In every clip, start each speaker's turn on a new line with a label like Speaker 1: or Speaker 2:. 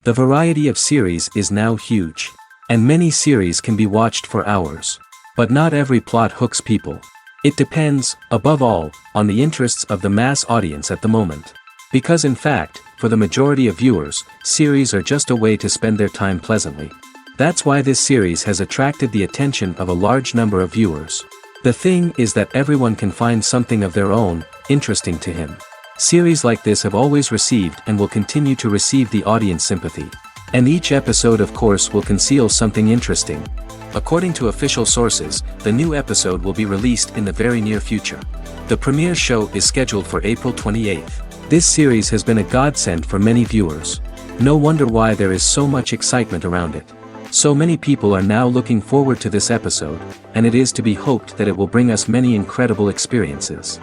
Speaker 1: The variety of series is now huge. And many series can be watched for hours. But not every plot hooks people. It depends, above all, on the interests of the mass audience at the moment. Because in fact, for the majority of viewers, series are just a way to spend their time pleasantly. That's why this series has attracted the attention of a large number of viewers. The thing is that everyone can find something of their own, interesting to him. Series like this have always received and will continue to receive the audience sympathy. And each episode of course will conceal something interesting. According to official sources, the new episode will be released in the very near future. The premiere show is scheduled for April 28th. This series has been a godsend for many viewers. No wonder why there is so much excitement around it. So many people are now looking forward to this episode, and it is to be hoped that it will bring us many incredible experiences.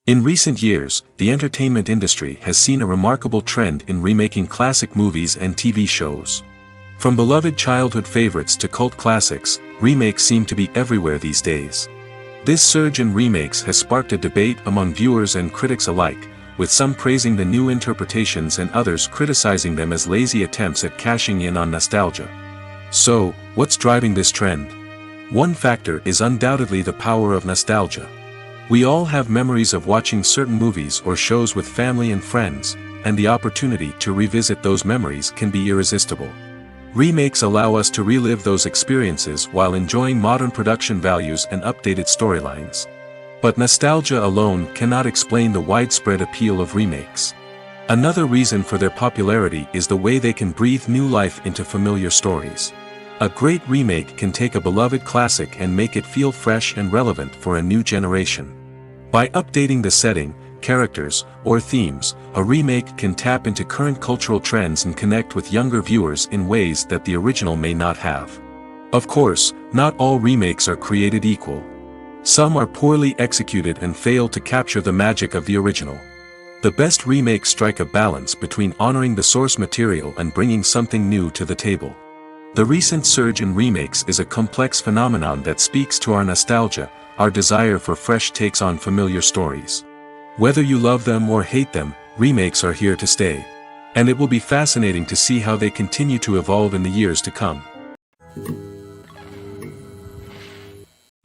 Speaker 1: In recent years, the entertainment industry has seen a remarkable trend in remaking classic movies and TV shows. From beloved childhood favorites to cult classics, remakes seem to be everywhere these days. This surge in remakes has sparked a debate among viewers and critics alike, with some praising the new interpretations and others criticizing them as lazy attempts at cashing in on nostalgia. So, what's driving this trend? One factor is undoubtedly the power of nostalgia. We all have memories of watching certain movies or shows with family and friends, and the opportunity to revisit those memories can be irresistible. Remakes allow us to relive those experiences while enjoying modern production values and updated storylines. But nostalgia alone cannot explain the widespread appeal of remakes. Another reason for their popularity is the way they can breathe new life into familiar stories. A great remake can take a beloved classic and make it feel fresh and relevant for a new generation. By updating the setting, characters, or themes, a remake can tap into current cultural trends and connect with younger viewers in ways that the original may not have. Of course, not all remakes are created equal. Some are poorly executed and fail to capture the magic of the original. The best remakes strike a balance between honoring the source material and bringing something new to the table. The recent surge in remakes is a complex phenomenon that speaks to our nostalgia, our desire for fresh takes on familiar stories. Whether you love them or hate them, remakes are here to stay. And it will be fascinating to see how they continue to evolve in the years to come.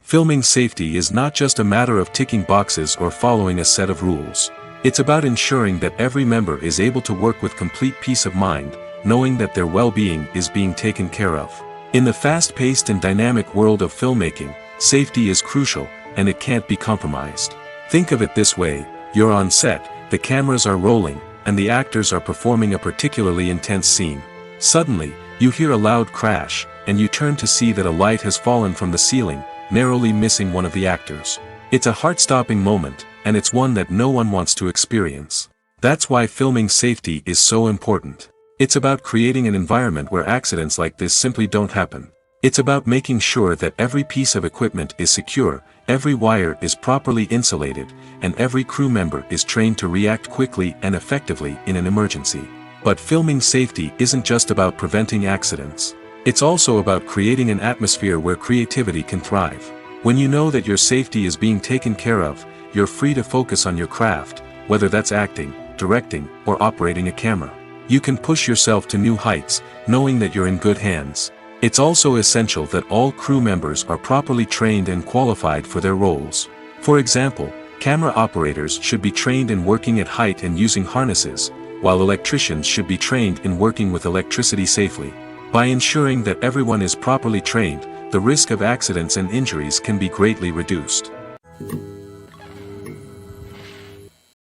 Speaker 1: Filming safety is not just a matter of ticking boxes or following a set of rules. It's about ensuring that every member is able to work with complete peace of mind, knowing that their well-being is being taken care of. In the fast-paced and dynamic world of filmmaking, safety is crucial, and it can't be compromised. Think of it this way: you're on set, the cameras are rolling, and the actors are performing a particularly intense scene. Suddenly, you hear a loud crash, and you turn to see that a light has fallen from the ceiling, narrowly missing one of the actors. It's a heart-stopping moment, and it's one that no one wants to experience. That's why filming safety is so important. It's about creating an environment where accidents like this simply don't happen. It's about making sure that every piece of equipment is secure, every wire is properly insulated, and every crew member is trained to react quickly and effectively in an emergency. But filming safety isn't just about preventing accidents. It's also about creating an atmosphere where creativity can thrive. When you know that your safety is being taken care of, you're free to focus on your craft, whether that's acting, directing, or operating a camera. You can push yourself to new heights, knowing that you're in good hands. It's also essential that all crew members are properly trained and qualified for their roles. For example, camera operators should be trained in working at height and using harnesses, while electricians should be trained in working with electricity safely. By ensuring that everyone is properly trained, the risk of accidents and injuries can be greatly reduced.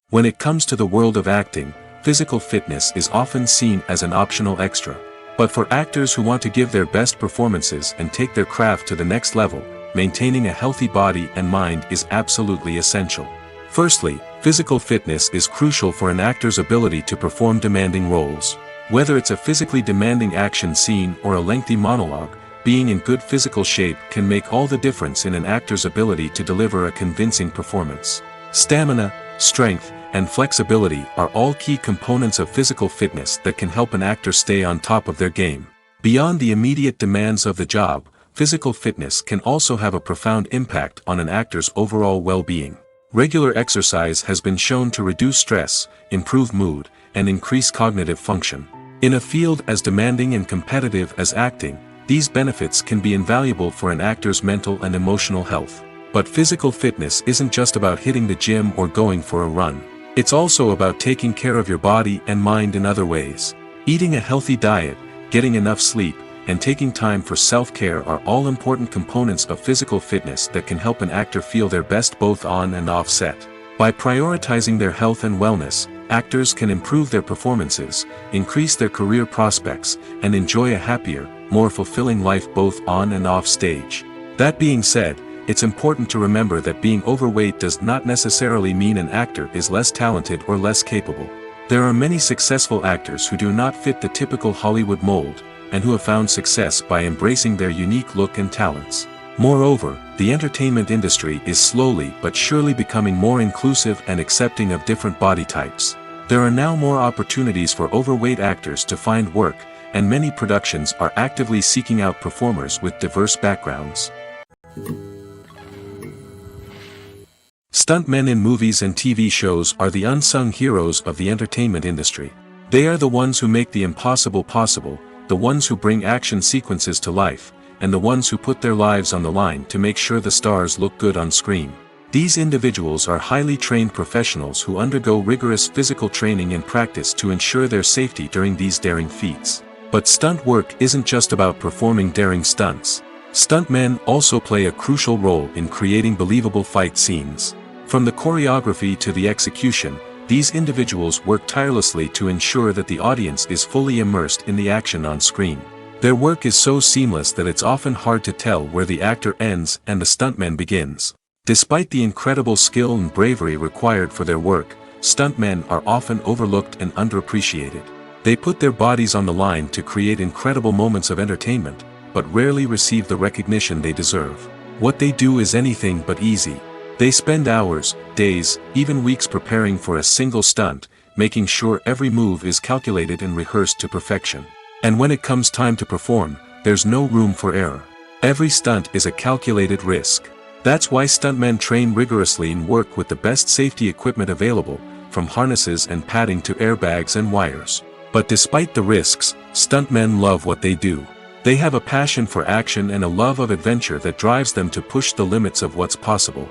Speaker 1: When it comes to the world of acting, physical fitness is often seen as an optional extra. But for actors who want to give their best performances and take their craft to the next level, maintaining a healthy body and mind is absolutely essential. Firstly, physical fitness is crucial for an actor's ability to perform demanding roles. Whether it's a physically demanding action scene or a lengthy monologue, being in good physical shape can make all the difference in an actor's ability to deliver a convincing performance. Stamina, strength, and flexibility are all key components of physical fitness that can help an actor stay on top of their game. Beyond the immediate demands of the job, physical fitness can also have a profound impact on an actor's overall well-being. Regular exercise has been shown to reduce stress, improve mood, and increase cognitive function. In a field as demanding and competitive as acting, these benefits can be invaluable for an actor's mental and emotional health. But physical fitness isn't just about hitting the gym or going for a run. It's also about taking care of your body and mind in other ways. Eating a healthy diet, getting enough sleep, and taking time for self-care are all important components of physical fitness that can help an actor feel their best both on and off set. By prioritizing their health and wellness, actors can improve their performances, increase their career prospects, and enjoy a happier, more fulfilling life both on and off stage. That being said, it's important to remember that being overweight does not necessarily mean an actor is less talented or less capable. There are many successful actors who do not fit the typical Hollywood mold, and who have found success by embracing their unique look and talents. Moreover, the entertainment industry is slowly but surely becoming more inclusive and accepting of different body types. There are now more opportunities for overweight actors to find work, and many productions are actively seeking out performers with diverse backgrounds. Stuntmen in movies and TV shows are the unsung heroes of the entertainment industry. They are the ones who make the impossible possible, the ones who bring action sequences to life, and the ones who put their lives on the line to make sure the stars look good on screen. These individuals are highly trained professionals who undergo rigorous physical training and practice to ensure their safety during these daring feats. But stunt work isn't just about performing daring stunts. Stuntmen also play a crucial role in creating believable fight scenes. From the choreography to the execution, these individuals work tirelessly to ensure that the audience is fully immersed in the action on screen. Their work is so seamless that it's often hard to tell where the actor ends and the stuntman begins. Despite the incredible skill and bravery required for their work, stuntmen are often overlooked and underappreciated. They put their bodies on the line to create incredible moments of entertainment, but rarely receive the recognition they deserve. What they do is anything but easy. They spend hours, days, even weeks preparing for a single stunt, making sure every move is calculated and rehearsed to perfection. And when it comes time to perform, there's no room for error. Every stunt is a calculated risk. That's why stuntmen train rigorously and work with the best safety equipment available, from harnesses and padding to airbags and wires. But despite the risks, stuntmen love what they do. They have a passion for action and a love of adventure that drives them to push the limits of what's possible.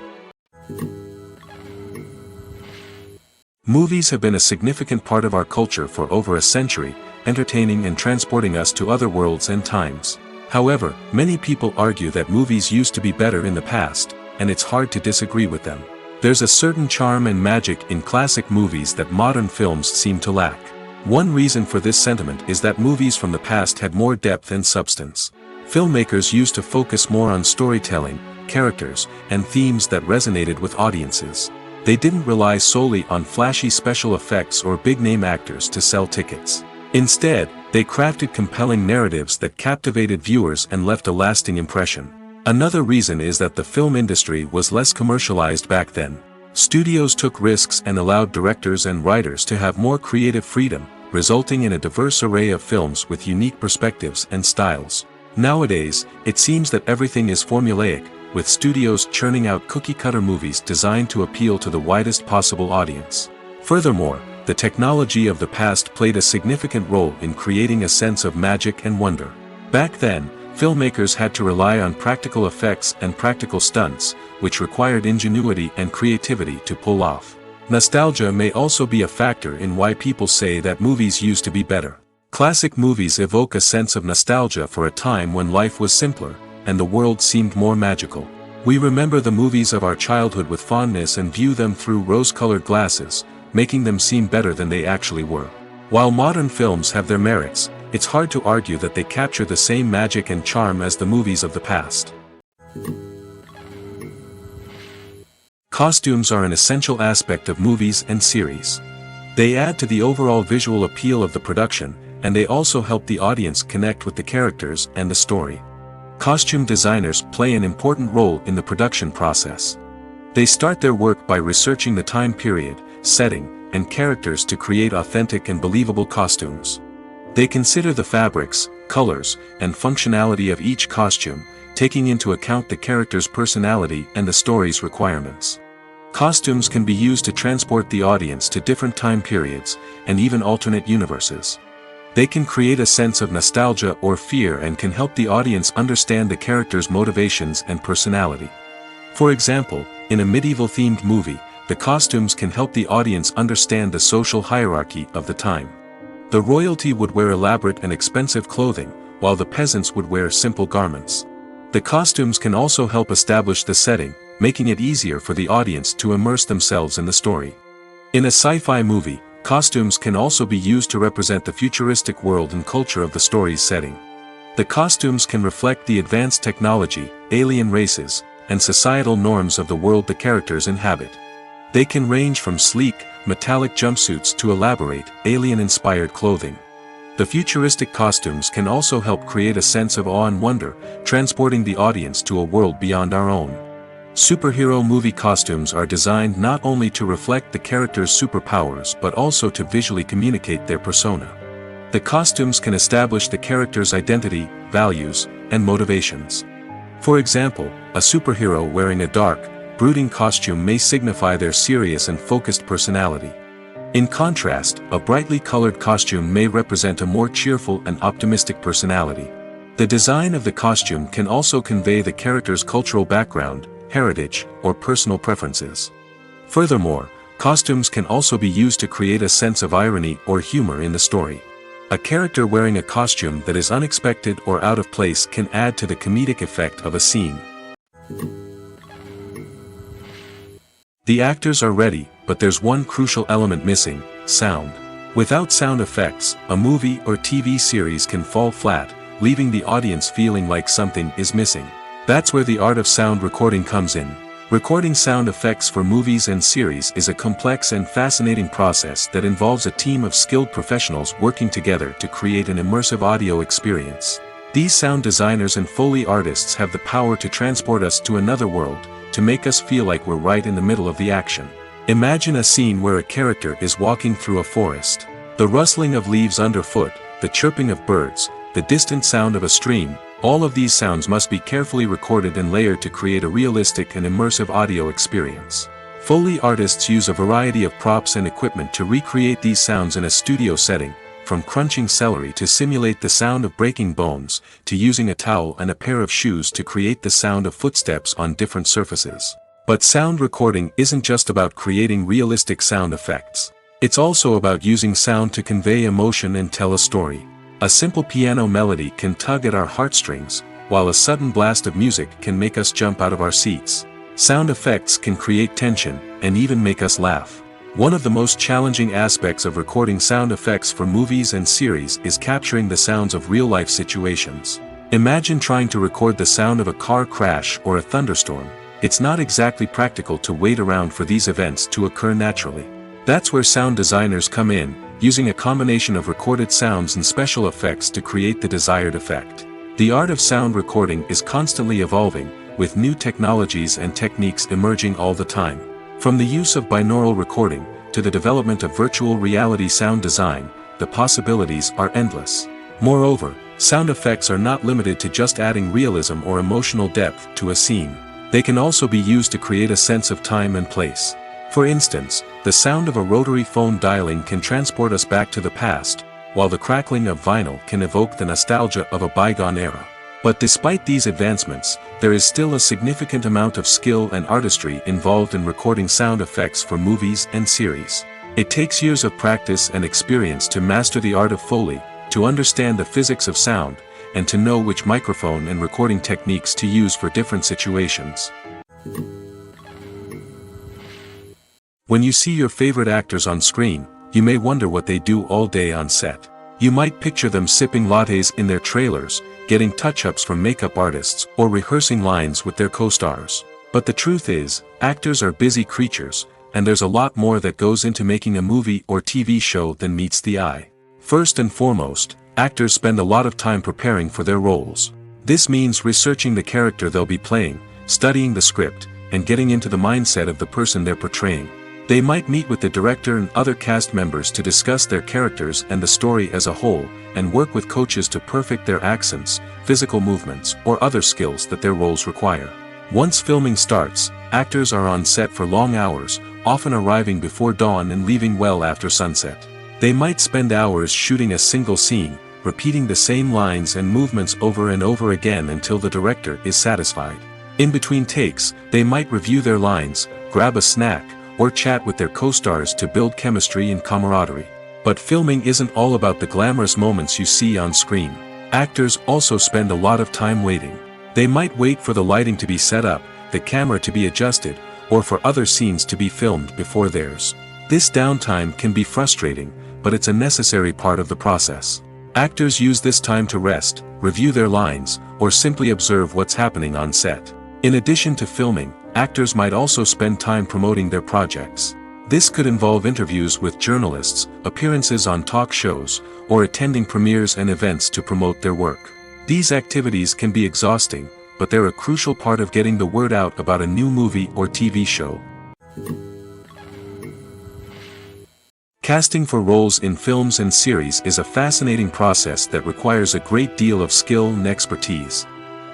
Speaker 1: Movies have been a significant part of our culture for over a century, entertaining and transporting us to other worlds and times. However, many people argue that movies used to be better in the past, and it's hard to disagree with them. There's a certain charm and magic in classic movies that modern films seem to lack. One reason for this sentiment is that movies from the past had more depth and substance. Filmmakers used to focus more on storytelling, characters, and themes that resonated with audiences. They didn't rely solely on flashy special effects or big-name actors to sell tickets. Instead, they crafted compelling narratives that captivated viewers and left a lasting impression. Another reason is that the film industry was less commercialized back then. Studios took risks and allowed directors and writers to have more creative freedom, resulting in a diverse array of films with unique perspectives and styles. Nowadays, it seems that everything is formulaic, with studios churning out cookie-cutter movies designed to appeal to the widest possible audience. Furthermore, the technology of the past played a significant role in creating a sense of magic and wonder. Back then, filmmakers had to rely on practical effects and practical stunts, which required ingenuity and creativity to pull off. Nostalgia may also be a factor in why people say that movies used to be better. Classic movies evoke a sense of nostalgia for a time when life was simpler, and the world seemed more magical. We remember the movies of our childhood with fondness and view them through rose-colored glasses, making them seem better than they actually were. While modern films have their merits, it's hard to argue that they capture the same magic and charm as the movies of the past. Costumes are an essential aspect of movies and series. They add to the overall visual appeal of the production, and they also help the audience connect with the characters and the story. Costume designers play an important role in the production process. They start their work by researching the time period, setting, and characters to create authentic and believable costumes. They consider the fabrics, colors, and functionality of each costume, taking into account the character's personality and the story's requirements. Costumes can be used to transport the audience to different time periods, and even alternate universes. They can create a sense of nostalgia or fear and can help the audience understand the character's motivations and personality. For example, in a medieval-themed movie, the costumes can help the audience understand the social hierarchy of the time. The royalty would wear elaborate and expensive clothing, while the peasants would wear simple garments. The costumes can also help establish the setting, making it easier for the audience to immerse themselves in the story. In a sci-fi movie, costumes can also be used to represent the futuristic world and culture of the story's setting. The costumes can reflect the advanced technology, alien races, and societal norms of the world the characters inhabit. They can range from sleek, metallic jumpsuits to elaborate, alien-inspired clothing. The futuristic costumes can also help create a sense of awe and wonder, transporting the audience to a world beyond our own. Superhero movie costumes are designed not only to reflect the character's superpowers but also to visually communicate their persona. The costumes can establish the character's identity, values, and motivations. For example, a superhero wearing a dark, brooding costume may signify their serious and focused personality. In contrast, a brightly colored costume may represent a more cheerful and optimistic personality. The design of the costume can also convey the character's cultural background, heritage, or personal preferences. Furthermore, costumes can also be used to create a sense of irony or humor in the story. A character wearing a costume that is unexpected or out of place can add to the comedic effect of a scene. The actors are ready, but there's one crucial element missing: sound. Without sound effects, a movie or TV series can fall flat, leaving the audience feeling like something is missing. That's where the art of sound recording comes in. Recording sound effects for movies and series is a complex and fascinating process that involves a team of skilled professionals working together to create an immersive audio experience. These sound designers and Foley artists have the power to transport us to another world, to make us feel like we're right in the middle of the action. Imagine a scene where a character is walking through a forest. The rustling of leaves underfoot, the chirping of birds, the distant sound of a stream, all of these sounds must be carefully recorded and layered to create a realistic and immersive audio experience. Foley artists use a variety of props and equipment to recreate these sounds in a studio setting, from crunching celery to simulate the sound of breaking bones, to using a towel and a pair of shoes to create the sound of footsteps on different surfaces. But sound recording isn't just about creating realistic sound effects. It's also about using sound to convey emotion and tell a story. A simple piano melody can tug at our heartstrings, while a sudden blast of music can make us jump out of our seats. Sound effects can create tension, and even make us laugh. One of the most challenging aspects of recording sound effects for movies and series is capturing the sounds of real-life situations. Imagine trying to record the sound of a car crash or a thunderstorm. It's not exactly practical to wait around for these events to occur naturally. That's where sound designers come in, using a combination of recorded sounds and special effects to create the desired effect. The art of sound recording is constantly evolving, with new technologies and techniques emerging all the time. From the use of binaural recording, to the development of virtual reality sound design, the possibilities are endless. Moreover, sound effects are not limited to just adding realism or emotional depth to a scene. They can also be used to create a sense of time and place. For instance, the sound of a rotary phone dialing can transport us back to the past, while the crackling of vinyl can evoke the nostalgia of a bygone era. But despite these advancements, there is still a significant amount of skill and artistry involved in recording sound effects for movies and series. It takes years of practice and experience to master the art of Foley, to understand the physics of sound, and to know which microphone and recording techniques to use for different situations. When you see your favorite actors on screen, you may wonder what they do all day on set. You might picture them sipping lattes in their trailers, getting touch-ups from makeup artists, or rehearsing lines with their co-stars. But the truth is, actors are busy creatures, and there's a lot more that goes into making a movie or TV show than meets the eye. First and foremost, actors spend a lot of time preparing for their roles. This means researching the character they'll be playing, studying the script, and getting into the mindset of the person they're portraying. They might meet with the director and other cast members to discuss their characters and the story as a whole, and work with coaches to perfect their accents, physical movements, or other skills that their roles require. Once filming starts, actors are on set for long hours, often arriving before dawn and leaving well after sunset. They might spend hours shooting a single scene, repeating the same lines and movements over and over again until the director is satisfied. In between takes, they might review their lines, grab a snack, or chat with their co-stars to build chemistry and camaraderie. But filming isn't all about the glamorous moments you see on screen. Actors also spend a lot of time waiting. They might wait for the lighting to be set up, the camera to be adjusted, or for other scenes to be filmed before theirs. This downtime can be frustrating, but it's a necessary part of the process. Actors use this time to rest, review their lines, or simply observe what's happening on set. In addition to filming, actors might also spend time promoting their projects. This could involve interviews with journalists, appearances on talk shows, or attending premieres and events to promote their work. These activities can be exhausting, but they're a crucial part of getting the word out about a new movie or TV show. Casting for roles in films and series is a fascinating process that requires a great deal of skill and expertise.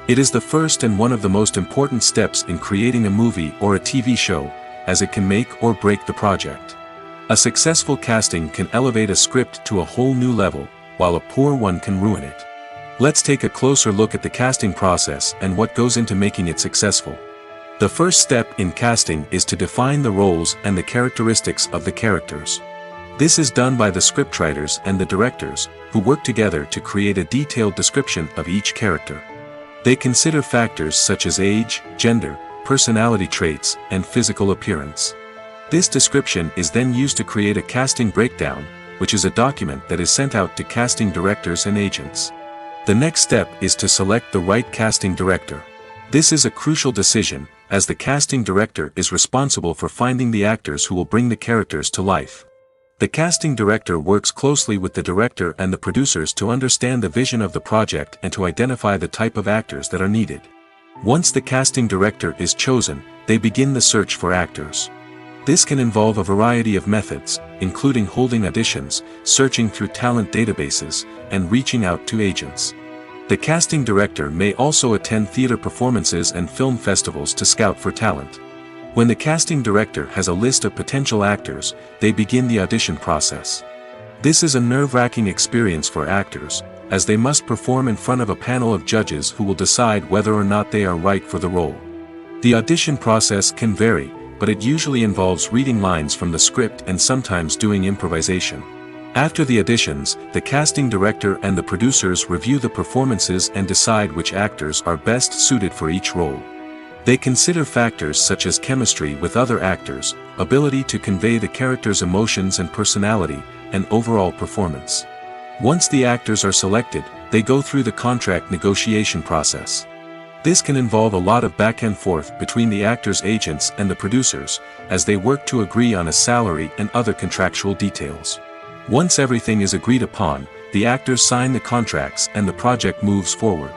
Speaker 1: It is the first and one of the most important steps in creating a movie or a TV show, as it can make or break the project. A successful casting can elevate a script to a whole new level, while a poor one can ruin it. Let's take a closer look at the casting process and what goes into making it successful. The first step in casting is to define the roles and the characteristics of the characters. This is done by the scriptwriters and the directors, who work together to create a detailed description of each character. They consider factors such as age, gender, personality traits, and physical appearance. This description is then used to create a casting breakdown, which is a document that is sent out to casting directors and agents. The next step is to select the right casting director. This is a crucial decision, as the casting director is responsible for finding the actors who will bring the characters to life. The casting director works closely with the director and the producers to understand the vision of the project and to identify the type of actors that are needed. Once the casting director is chosen, they begin the search for actors. This can involve a variety of methods, including holding auditions, searching through talent databases, and reaching out to agents. The casting director may also attend theater performances and film festivals to scout for talent. When the casting director has a list of potential actors, they begin the audition process. This is a nerve-wracking experience for actors, as they must perform in front of a panel of judges who will decide whether or not they are right for the role. The audition process can vary, but it usually involves reading lines from the script and sometimes doing improvisation. After the auditions, the casting director and the producers review the performances and decide which actors are best suited for each role. They consider factors such as chemistry with other actors, ability to convey the character's emotions and personality, and overall performance. Once the actors are selected, they go through the contract negotiation process. This can involve a lot of back and forth between the actors' agents and the producers, as they work to agree on a salary and other contractual details. Once everything is agreed upon, the actors sign the contracts and the project moves forward.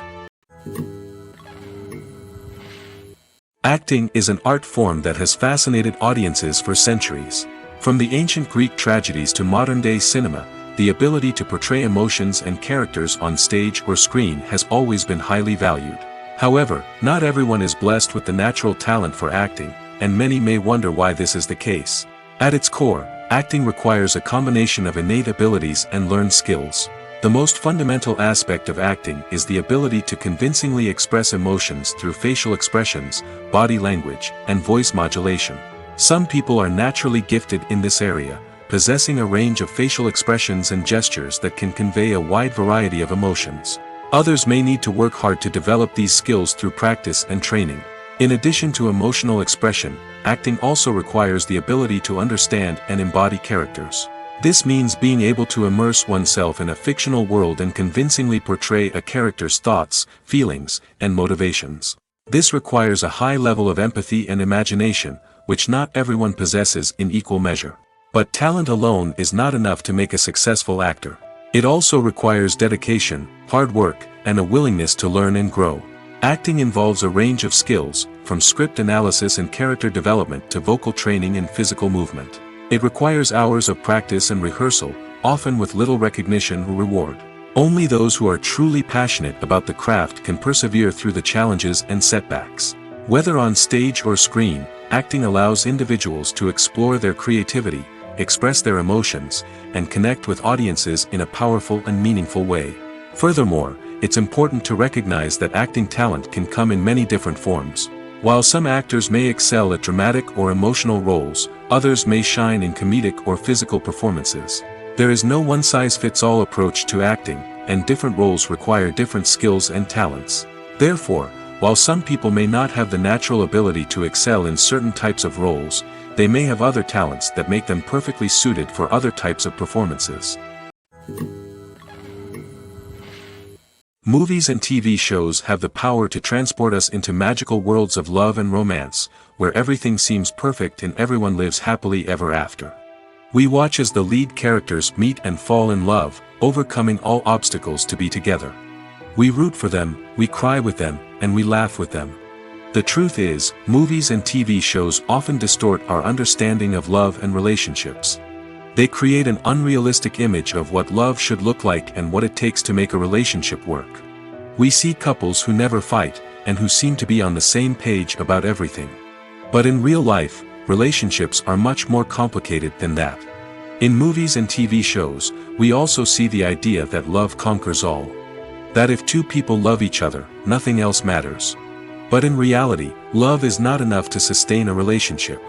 Speaker 1: Acting is an art form that has fascinated audiences for centuries. From the ancient Greek tragedies to modern-day cinema, the ability to portray emotions and characters on stage or screen has always been highly valued. However, not everyone is blessed with the natural talent for acting, and many may wonder why this is the case. At its core, acting requires a combination of innate abilities and learned skills. The most fundamental aspect of acting is the ability to convincingly express emotions through facial expressions, body language, and voice modulation. Some people are naturally gifted in this area, possessing a range of facial expressions and gestures that can convey a wide variety of emotions. Others may need to work hard to develop these skills through practice and training. In addition to emotional expression, acting also requires the ability to understand and embody characters. This means being able to immerse oneself in a fictional world and convincingly portray a character's thoughts, feelings, and motivations. This requires a high level of empathy and imagination, which not everyone possesses in equal measure. But talent alone is not enough to make a successful actor. It also requires dedication, hard work, and a willingness to learn and grow. Acting involves a range of skills, from script analysis and character development to vocal training and physical movement. It requires hours of practice and rehearsal, often with little recognition or reward. Only those who are truly passionate about the craft can persevere through the challenges and setbacks. Whether on stage or screen, acting allows individuals to explore their creativity, express their emotions, and connect with audiences in a powerful and meaningful way. Furthermore, it's important to recognize that acting talent can come in many different forms. While some actors may excel at dramatic or emotional roles, others may shine in comedic or physical performances. There is no one-size-fits-all approach to acting, and different roles require different skills and talents. Therefore, while some people may not have the natural ability to excel in certain types of roles, they may have other talents that make them perfectly suited for other types of performances. Movies and TV shows have the power to transport us into magical worlds of love and romance, where everything seems perfect and everyone lives happily ever after. We watch as the lead characters meet and fall in love, overcoming all obstacles to be together. We root for them, we cry with them, and we laugh with them. The truth is, movies and TV shows often distort our understanding of love and relationships. They create an unrealistic image of what love should look like and what it takes to make a relationship work. We see couples who never fight, and who seem to be on the same page about everything. But in real life, relationships are much more complicated than that. In movies and TV shows, we also see the idea that love conquers all. That if two people love each other, nothing else matters. But in reality, love is not enough to sustain a relationship.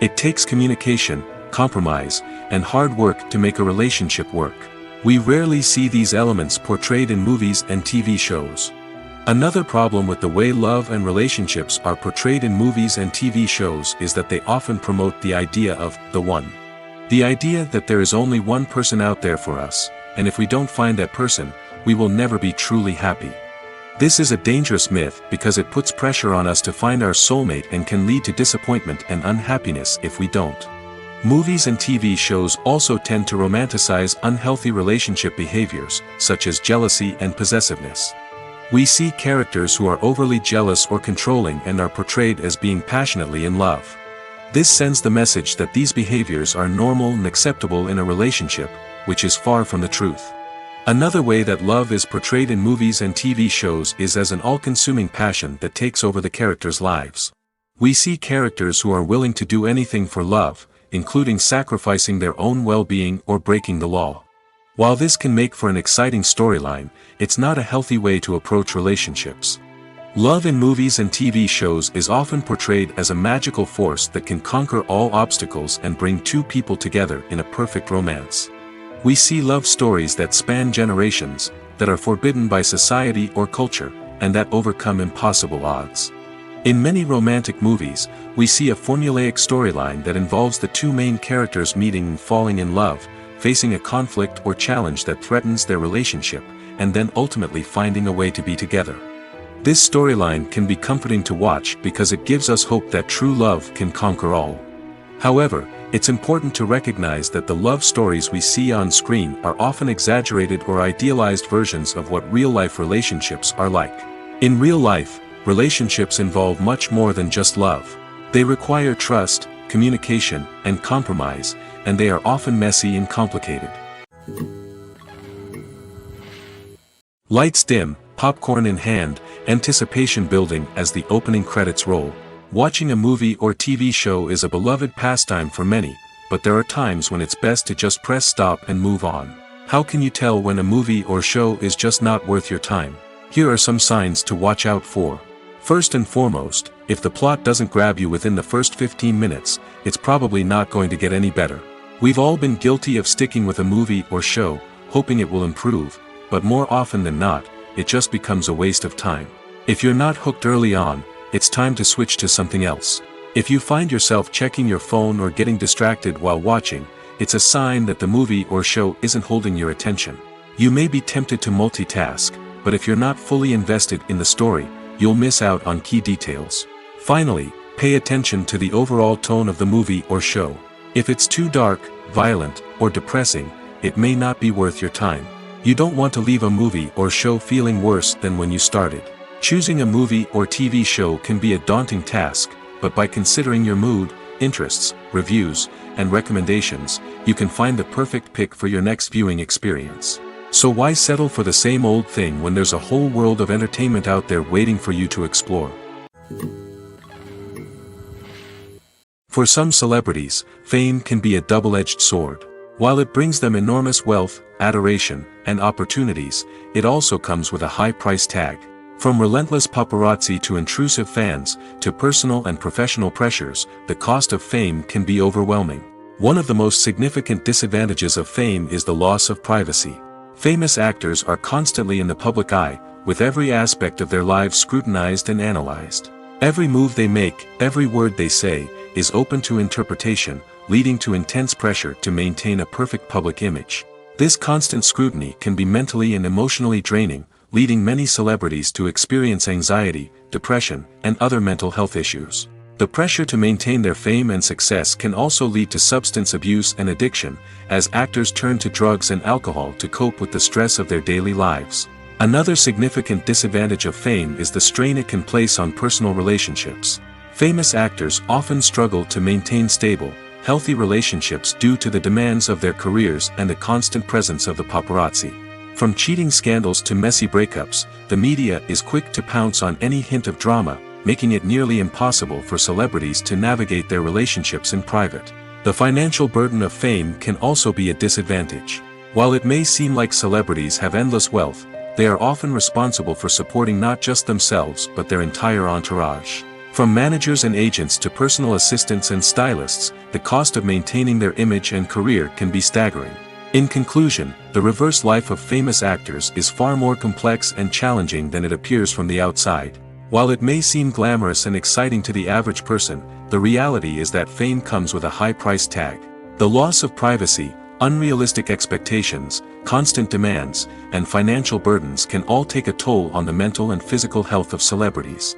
Speaker 1: It takes communication, compromise, and hard work to make a relationship work. We rarely see these elements portrayed in movies and TV shows. Another problem with the way love and relationships are portrayed in movies and TV shows is that they often promote the idea of the one. The idea that there is only one person out there for us, and if we don't find that person, we will never be truly happy. This is a dangerous myth because it puts pressure on us to find our soulmate and can lead to disappointment and unhappiness if we don't. Movies and TV shows also tend to romanticize unhealthy relationship behaviors, such as jealousy and possessiveness. We see characters who are overly jealous or controlling and are portrayed as being passionately in love. This sends the message that these behaviors are normal and acceptable in a relationship, which is far from the truth. Another way that love is portrayed in movies and TV shows is as an all-consuming passion that takes over the characters' lives. We see characters who are willing to do anything for love, including sacrificing their own well-being or breaking the law. While this can make for an exciting storyline, it's not a healthy way to approach relationships. Love in movies and TV shows is often portrayed as a magical force that can conquer all obstacles and bring two people together in a perfect romance. We see love stories that span generations, that are forbidden by society or culture, and that overcome impossible odds. In many romantic movies, we see a formulaic storyline that involves the two main characters meeting and falling in love, facing a conflict or challenge that threatens their relationship, and then ultimately finding a way to be together. This storyline can be comforting to watch because it gives us hope that true love can conquer all. However, it's important to recognize that the love stories we see on screen are often exaggerated or idealized versions of what real-life relationships are like. In real life, relationships involve much more than just love. They require trust, communication, and compromise, and they are often messy and complicated. Lights dim, popcorn in hand, anticipation building as the opening credits roll. Watching a movie or TV show is a beloved pastime for many, but there are times when it's best to just press stop and move on. How can you tell when a movie or show is just not worth your time? Here are some signs to watch out for. First and foremost, if the plot doesn't grab you within the first 15 minutes, it's probably not going to get any better. We've all been guilty of sticking with a movie or show, hoping it will improve, but more often than not, it just becomes a waste of time. If you're not hooked early on, it's time to switch to something else. If you find yourself checking your phone or getting distracted while watching, it's a sign that the movie or show isn't holding your attention. You may be tempted to multitask, but if you're not fully invested in the story, you'll miss out on key details. Finally, pay attention to the overall tone of the movie or show. If it's too dark, violent, or depressing, it may not be worth your time. You don't want to leave a movie or show feeling worse than when you started. Choosing a movie or TV show can be a daunting task, but by considering your mood, interests, reviews, and recommendations, you can find the perfect pick for your next viewing experience. So why settle for the same old thing when there's a whole world of entertainment out there waiting for you to explore? For some celebrities, fame can be a double-edged sword. While it brings them enormous wealth, adoration, and opportunities, it also comes with a high price tag. From relentless paparazzi to intrusive fans, to personal and professional pressures, the cost of fame can be overwhelming. One of the most significant disadvantages of fame is the loss of privacy. Famous actors are constantly in the public eye, with every aspect of their lives scrutinized and analyzed. Every move they make, every word they say, is open to interpretation, leading to intense pressure to maintain a perfect public image. This constant scrutiny can be mentally and emotionally draining, leading many celebrities to experience anxiety, depression, and other mental health issues. The pressure to maintain their fame and success can also lead to substance abuse and addiction, as actors turn to drugs and alcohol to cope with the stress of their daily lives. Another significant disadvantage of fame is the strain it can place on personal relationships. Famous actors often struggle to maintain stable, healthy relationships due to the demands of their careers and the constant presence of the paparazzi. From cheating scandals to messy breakups, the media is quick to pounce on any hint of drama, making it nearly impossible for celebrities to navigate their relationships in private. The financial burden of fame can also be a disadvantage. While it may seem like celebrities have endless wealth, they are often responsible for supporting not just themselves but their entire entourage. From managers and agents to personal assistants and stylists, the cost of maintaining their image and career can be staggering. In conclusion, the reverse life of famous actors is far more complex and challenging than it appears from the outside. While it may seem glamorous and exciting to the average person, the reality is that fame comes with a high price tag. The loss of privacy, unrealistic expectations, constant demands, and financial burdens can all take a toll on the mental and physical health of celebrities.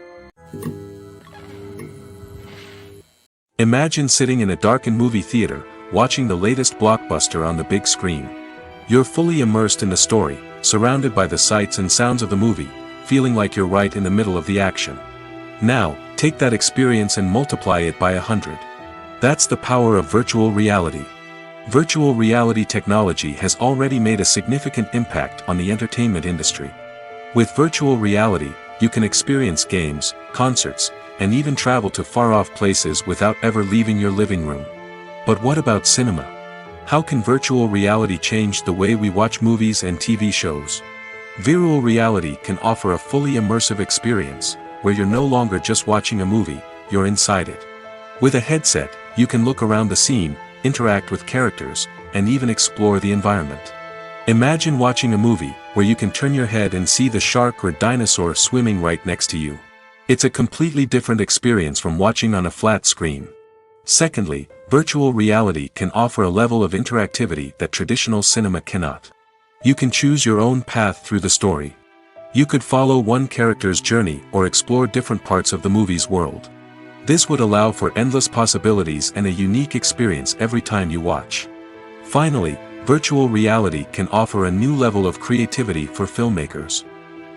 Speaker 1: Imagine sitting in a darkened movie theater, watching the latest blockbuster on the big screen. You're fully immersed in the story, surrounded by the sights and sounds of the movie, feeling like you're right in the middle of the action. Now, take that experience and multiply it by 100. That's the power of virtual reality. Virtual reality technology has already made a significant impact on the entertainment industry. With virtual reality, you can experience games, concerts, and even travel to far-off places without ever leaving your living room. But what about cinema? How can virtual reality change the way we watch movies and TV shows? Virtual reality can offer a fully immersive experience, where you're no longer just watching a movie, you're inside it. With a headset, you can look around the scene, interact with characters, and even explore the environment. Imagine watching a movie, where you can turn your head and see the shark or dinosaur swimming right next to you. It's a completely different experience from watching on a flat screen. Secondly, virtual reality can offer a level of interactivity that traditional cinema cannot. You can choose your own path through the story. You could follow one character's journey or explore different parts of the movie's world. This would allow for endless possibilities and a unique experience every time you watch. Finally, virtual reality can offer a new level of creativity for filmmakers.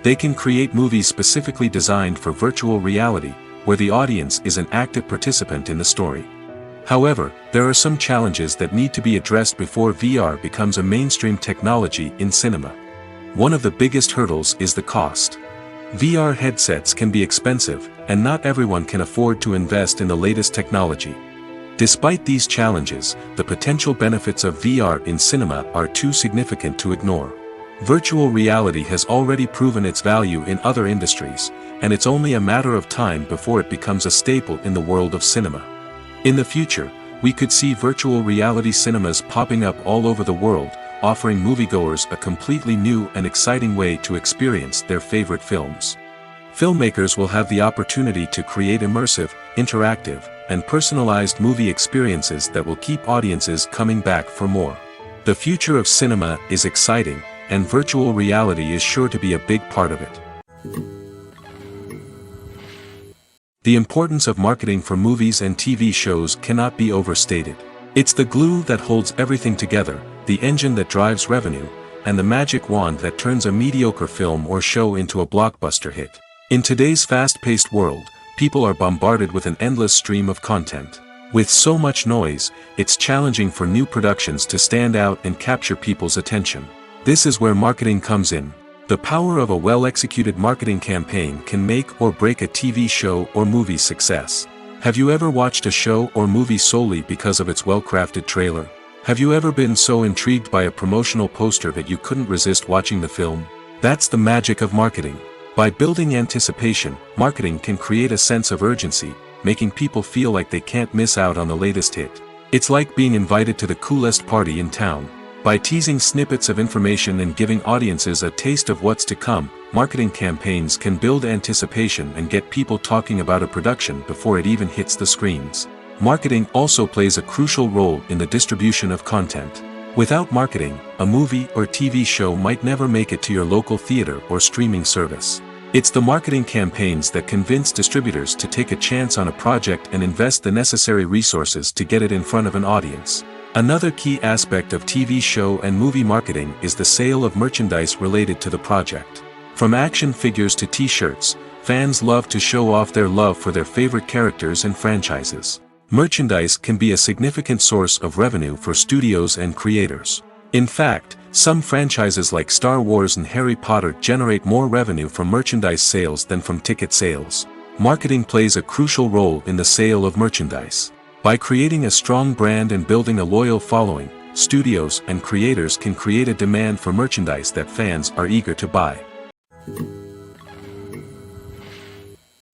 Speaker 1: They can create movies specifically designed for virtual reality, where the audience is an active participant in the story. However, there are some challenges that need to be addressed before VR becomes a mainstream technology in cinema. One of the biggest hurdles is the cost. VR headsets can be expensive, and not everyone can afford to invest in the latest technology. Despite these challenges, the potential benefits of VR in cinema are too significant to ignore. Virtual reality has already proven its value in other industries, and it's only a matter of time before it becomes a staple in the world of cinema. In the future, we could see virtual reality cinemas popping up all over the world, offering moviegoers a completely new and exciting way to experience their favorite films. Filmmakers will have the opportunity to create immersive, interactive, and personalized movie experiences that will keep audiences coming back for more. The future of cinema is exciting, and virtual reality is sure to be a big part of it. The importance of marketing for movies and TV shows cannot be overstated. It's the glue that holds everything together, the engine that drives revenue, and the magic wand that turns a mediocre film or show into a blockbuster hit. In today's fast-paced world, people are bombarded with an endless stream of content. With so much noise, it's challenging for new productions to stand out and capture people's attention. This is where marketing comes in. The power of a well-executed marketing campaign can make or break a TV show or movie's success. Have you ever watched a show or movie solely because of its well-crafted trailer? Have you ever been so intrigued by a promotional poster that you couldn't resist watching the film? That's the magic of marketing. By building anticipation, marketing can create a sense of urgency, making people feel like they can't miss out on the latest hit. It's like being invited to the coolest party in town. By teasing snippets of information and giving audiences a taste of what's to come, marketing campaigns can build anticipation and get people talking about a production before it even hits the screens. Marketing also plays a crucial role in the distribution of content. Without marketing, a movie or TV show might never make it to your local theater or streaming service. It's the marketing campaigns that convince distributors to take a chance on a project and invest the necessary resources to get it in front of an audience. Another key aspect of TV show and movie marketing is the sale of merchandise related to the project. From action figures to t-shirts, fans love to show off their love for their favorite characters and franchises. Merchandise can be a significant source of revenue for studios and creators. In fact, some franchises like Star Wars and Harry Potter generate more revenue from merchandise sales than from ticket sales. Marketing plays a crucial role in the sale of merchandise. By creating a strong brand and building a loyal following, studios and creators can create a demand for merchandise that fans are eager to buy.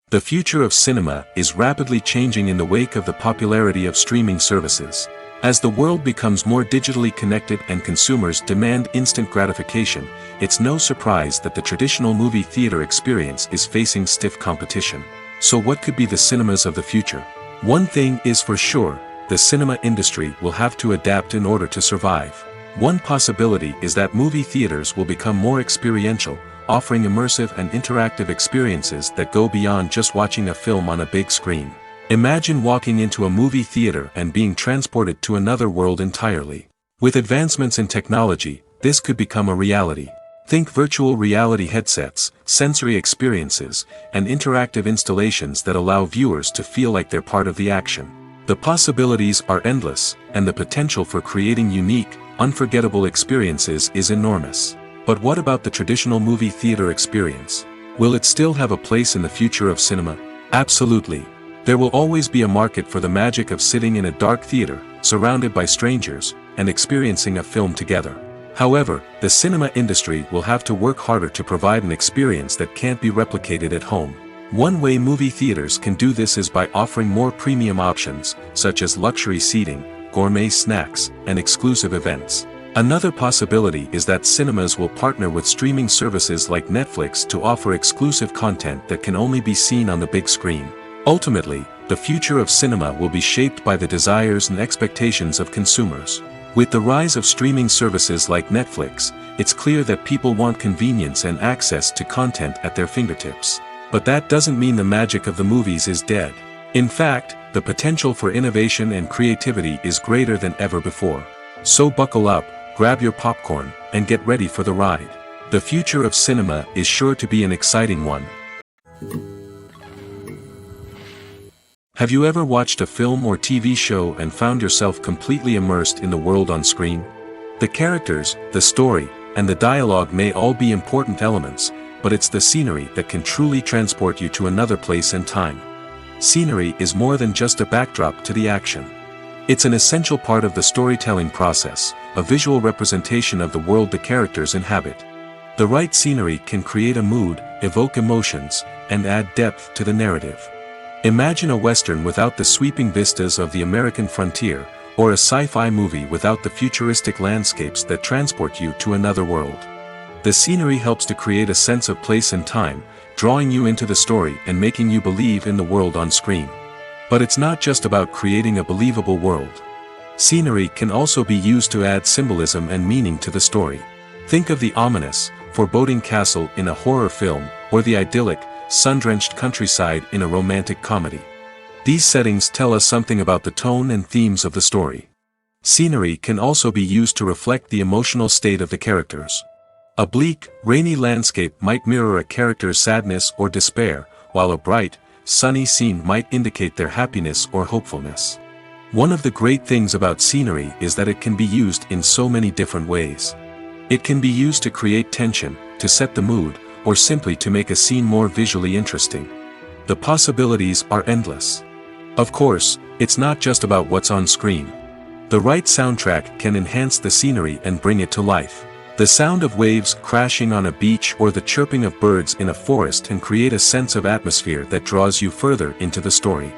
Speaker 1: The future of cinema is rapidly changing in the wake of the popularity of streaming services. As the world becomes more digitally connected and consumers demand instant gratification, it's no surprise that the traditional movie theater experience is facing stiff competition. So what could be the cinemas of the future? One thing is for sure, the cinema industry will have to adapt in order to survive. One possibility is that movie theaters will become more experiential, offering immersive and interactive experiences that go beyond just watching a film on a big screen. Imagine walking into a movie theater and being transported to another world entirely. With advancements in technology, this could become a reality. Think virtual reality headsets, sensory experiences, and interactive installations that allow viewers to feel like they're part of the action. The possibilities are endless, and the potential for creating unique, unforgettable experiences is enormous. But what about the traditional movie theater experience? Will it still have a place in the future of cinema? Absolutely. There will always be a market for the magic of sitting in a dark theater, surrounded by strangers, and experiencing a film together. However, the cinema industry will have to work harder to provide an experience that can't be replicated at home. One way movie theaters can do this is by offering more premium options, such as luxury seating, gourmet snacks, and exclusive events. Another possibility is that cinemas will partner with streaming services like Netflix to offer exclusive content that can only be seen on the big screen. Ultimately, the future of cinema will be shaped by the desires and expectations of consumers. With the rise of streaming services like Netflix, it's clear that people want convenience and access to content at their fingertips. But that doesn't mean the magic of the movies is dead. In fact, the potential for innovation and creativity is greater than ever before. So buckle up, grab your popcorn, and get ready for the ride. The future of cinema is sure to be an exciting one. Have you ever watched a film or TV show and found yourself completely immersed in the world on screen? The characters, the story, and the dialogue may all be important elements, but it's the scenery that can truly transport you to another place and time. Scenery is more than just a backdrop to the action. It's an essential part of the storytelling process, a visual representation of the world the characters inhabit. The right scenery can create a mood, evoke emotions, and add depth to the narrative. Imagine a western without the sweeping vistas of the American frontier, or a sci-fi movie without the futuristic landscapes that transport you to another world. The scenery helps to create a sense of place and time, drawing you into the story and making you believe in the world on screen. But it's not just about creating a believable world. Scenery can also be used to add symbolism and meaning to the story. Think of the ominous, foreboding castle in a horror film, or the idyllic, sun-drenched countryside in a romantic comedy. These settings tell us something about the tone and themes of the story. Scenery can also be used to reflect the emotional state of the characters. A bleak, rainy landscape might mirror a character's sadness or despair, while a bright, sunny scene might indicate their happiness or hopefulness. One of the great things about scenery is that it can be used in so many different ways. It can be used to create tension, to set the mood, or simply to make a scene more visually interesting. The possibilities are endless. Of course, it's not just about what's on screen. The right soundtrack can enhance the scenery and bring it to life. The sound of waves crashing on a beach or the chirping of birds in a forest can create a sense of atmosphere that draws you further into the story.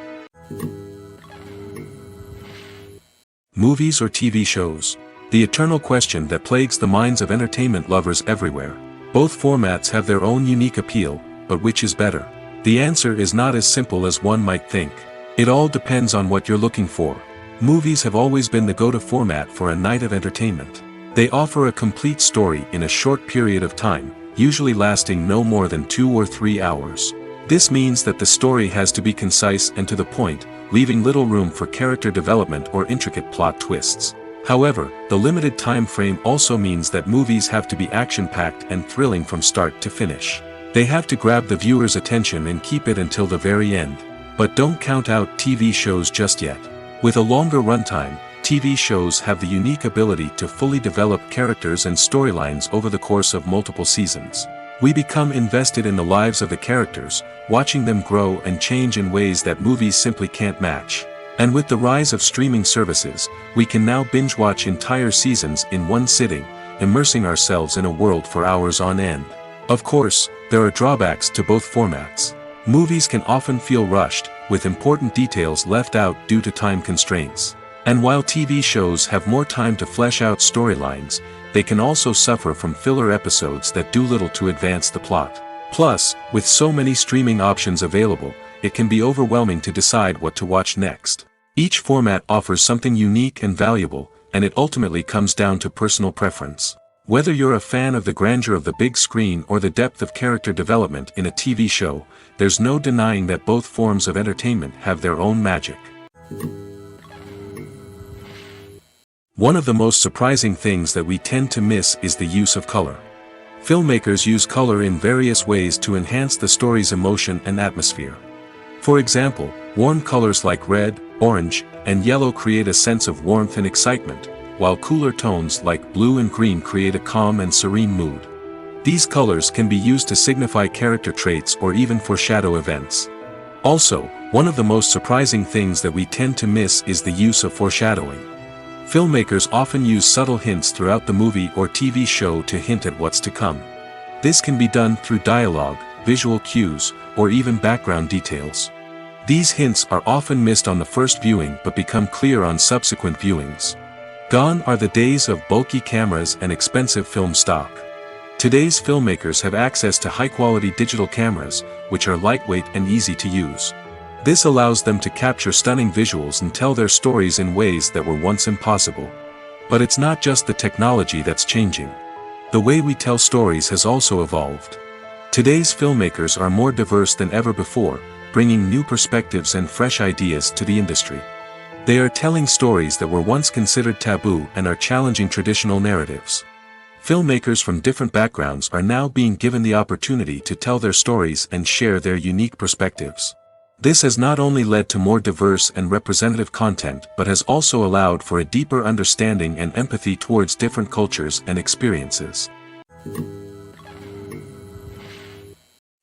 Speaker 1: Movies or TV shows? The eternal question that plagues the minds of entertainment lovers everywhere. Both formats have their own unique appeal, but which is better? The answer is not as simple as one might think. It all depends on what you're looking for. Movies have always been the go-to format for a night of entertainment. They offer a complete story in a short period of time, usually lasting no more than 2 or 3 hours. This means that the story has to be concise and to the point, leaving little room for character development or intricate plot twists. However, the limited time frame also means that movies have to be action-packed and thrilling from start to finish. They have to grab the viewer's attention and keep it until the very end. But don't count out TV shows just yet. With a longer runtime, TV shows have the unique ability to fully develop characters and storylines over the course of multiple seasons. We become invested in the lives of the characters, watching them grow and change in ways that movies simply can't match. And with the rise of streaming services, we can now binge-watch entire seasons in one sitting, immersing ourselves in a world for hours on end. Of course, there are drawbacks to both formats. Movies can often feel rushed, with important details left out due to time constraints. And while TV shows have more time to flesh out storylines, they can also suffer from filler episodes that do little to advance the plot. Plus, with so many streaming options available, it can be overwhelming to decide what to watch next. Each format offers something unique and valuable, and it ultimately comes down to personal preference. Whether you're a fan of the grandeur of the big screen or the depth of character development in a TV show, there's no denying that both forms of entertainment have their own magic. One of the most surprising things that we tend to miss is the use of color. Filmmakers use color in various ways to enhance the story's emotion and atmosphere. For example, warm colors like red, orange, and yellow create a sense of warmth and excitement, while cooler tones like blue and green create a calm and serene mood. These colors can be used to signify character traits or even foreshadow events. Also, one of the most surprising things that we tend to miss is the use of foreshadowing. Filmmakers often use subtle hints throughout the movie or TV show to hint at what's to come. This can be done through dialogue, visual cues, or even background details. These hints are often missed on the first viewing but become clear on subsequent viewings. Gone are the days of bulky cameras and expensive film stock. Today's filmmakers have access to high-quality digital cameras, which are lightweight and easy to use. This allows them to capture stunning visuals and tell their stories in ways that were once impossible. But it's not just the technology that's changing. The way we tell stories has also evolved. Today's filmmakers are more diverse than ever before, bringing new perspectives and fresh ideas to the industry. They are telling stories that were once considered taboo and are challenging traditional narratives. Filmmakers from different backgrounds are now being given the opportunity to tell their stories and share their unique perspectives. This has not only led to more diverse and representative content but has also allowed for a deeper understanding and empathy towards different cultures and experiences.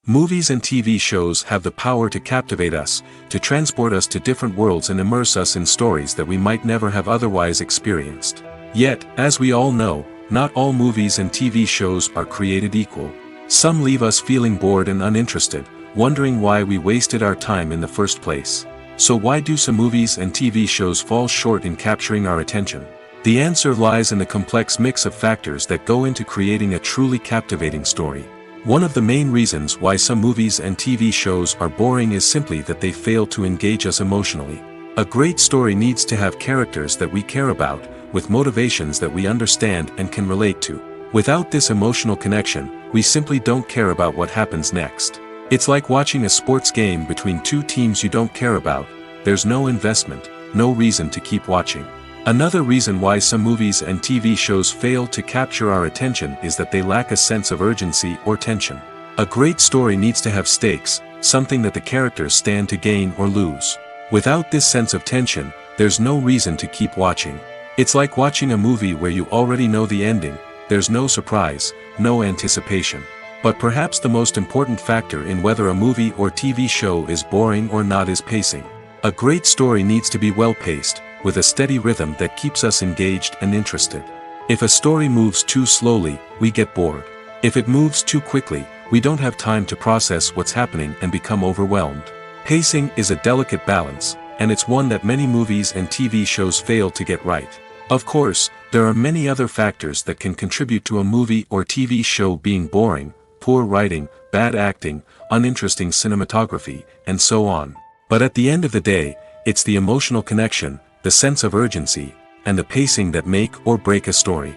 Speaker 1: Movies and TV shows have the power to captivate us, to transport us to different worlds and immerse us in stories that we might never have otherwise experienced. Yet, as we all know, not all movies and TV shows are created equal. Some leave us feeling bored and uninterested, wondering why we wasted our time in the first place. So why do some movies and TV shows fall short in capturing our attention? The answer lies in the complex mix of factors that go into creating a truly captivating story. One of the main reasons why some movies and TV shows are boring is simply that they fail to engage us emotionally. A great story needs to have characters that we care about, with motivations that we understand and can relate to. Without this emotional connection, we simply don't care about what happens next. It's like watching a sports game between two teams you don't care about. There's no investment, no reason to keep watching. Another reason why some movies and TV shows fail to capture our attention is that they lack a sense of urgency or tension. A great story needs to have stakes, something that the characters stand to gain or lose. Without this sense of tension, there's no reason to keep watching. It's like watching a movie where you already know the ending. There's no surprise, no anticipation. But perhaps the most important factor in whether a movie or TV show is boring or not is pacing. A great story needs to be well-paced, with a steady rhythm that keeps us engaged and interested. If a story moves too slowly, we get bored. If it moves too quickly, we don't have time to process what's happening and become overwhelmed. Pacing is a delicate balance, and it's one that many movies and TV shows fail to get right. Of course, there are many other factors that can contribute to a movie or TV show being boring: poor writing, bad acting, uninteresting cinematography, and so on. But at the end of the day, it's the emotional connection, the sense of urgency, and the pacing that make or break a story.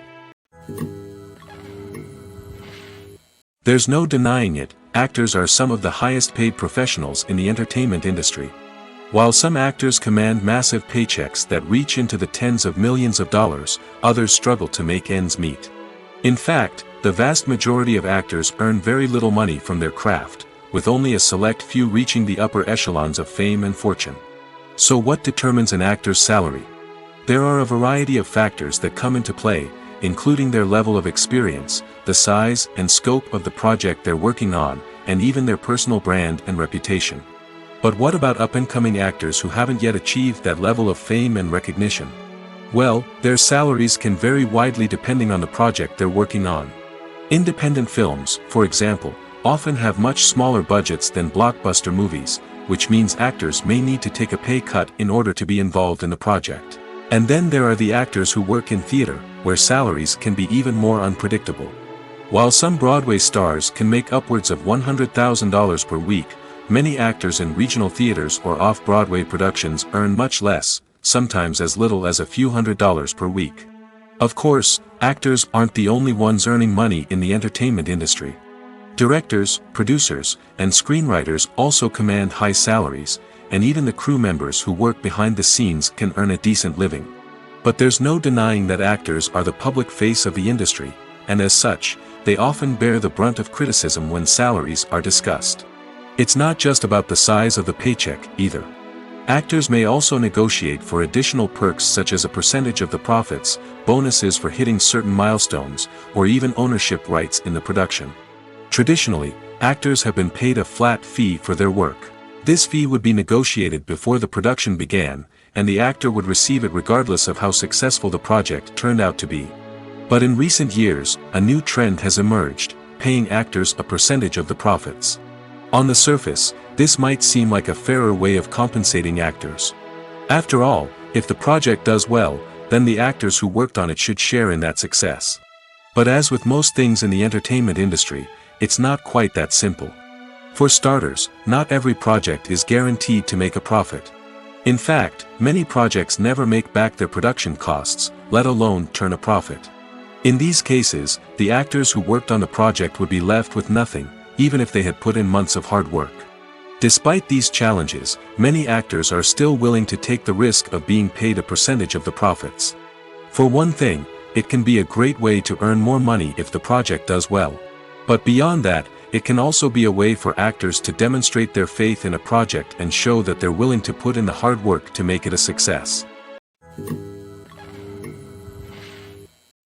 Speaker 1: There's no denying it, actors are some of the highest paid professionals in the entertainment industry. While some actors command massive paychecks that reach into the tens of millions of dollars, others struggle to make ends meet. In fact, the vast majority of actors earn very little money from their craft, with only a select few reaching the upper echelons of fame and fortune. So what determines an actor's salary? There are a variety of factors that come into play, including their level of experience, the size and scope of the project they're working on, and even their personal brand and reputation. But what about up-and-coming actors who haven't yet achieved that level of fame and recognition? Well, their salaries can vary widely depending on the project they're working on. Independent films, for example, often have much smaller budgets than blockbuster movies, which means actors may need to take a pay cut in order to be involved in the project. And then there are the actors who work in theater, where salaries can be even more unpredictable. While some Broadway stars can make upwards of $100,000 per week, many actors in regional theaters or off-Broadway productions earn much less, sometimes as little as a few $100s per week. Of course, actors aren't the only ones earning money in the entertainment industry. Directors, producers, and screenwriters also command high salaries, and even the crew members who work behind the scenes can earn a decent living. But there's no denying that actors are the public face of the industry, and as such, they often bear the brunt of criticism when salaries are discussed. It's not just about the size of the paycheck, either. Actors may also negotiate for additional perks such as a percentage of the profits, bonuses for hitting certain milestones, or even ownership rights in the production. Traditionally, actors have been paid a flat fee for their work. This fee would be negotiated before the production began, and the actor would receive it regardless of how successful the project turned out to be. But in recent years, a new trend has emerged, paying actors a percentage of the profits. On the surface, this might seem like a fairer way of compensating actors. After all, if the project does well, then the actors who worked on it should share in that success. But as with most things in the entertainment industry, it's not quite that simple. For starters, not every project is guaranteed to make a profit. In fact, many projects never make back their production costs, let alone turn a profit. In these cases, the actors who worked on the project would be left with nothing, even if they had put in months of hard work. Despite these challenges, many actors are still willing to take the risk of being paid a percentage of the profits. For one thing, it can be a great way to earn more money if the project does well. But beyond that, it can also be a way for actors to demonstrate their faith in a project and show that they're willing to put in the hard work to make it a success.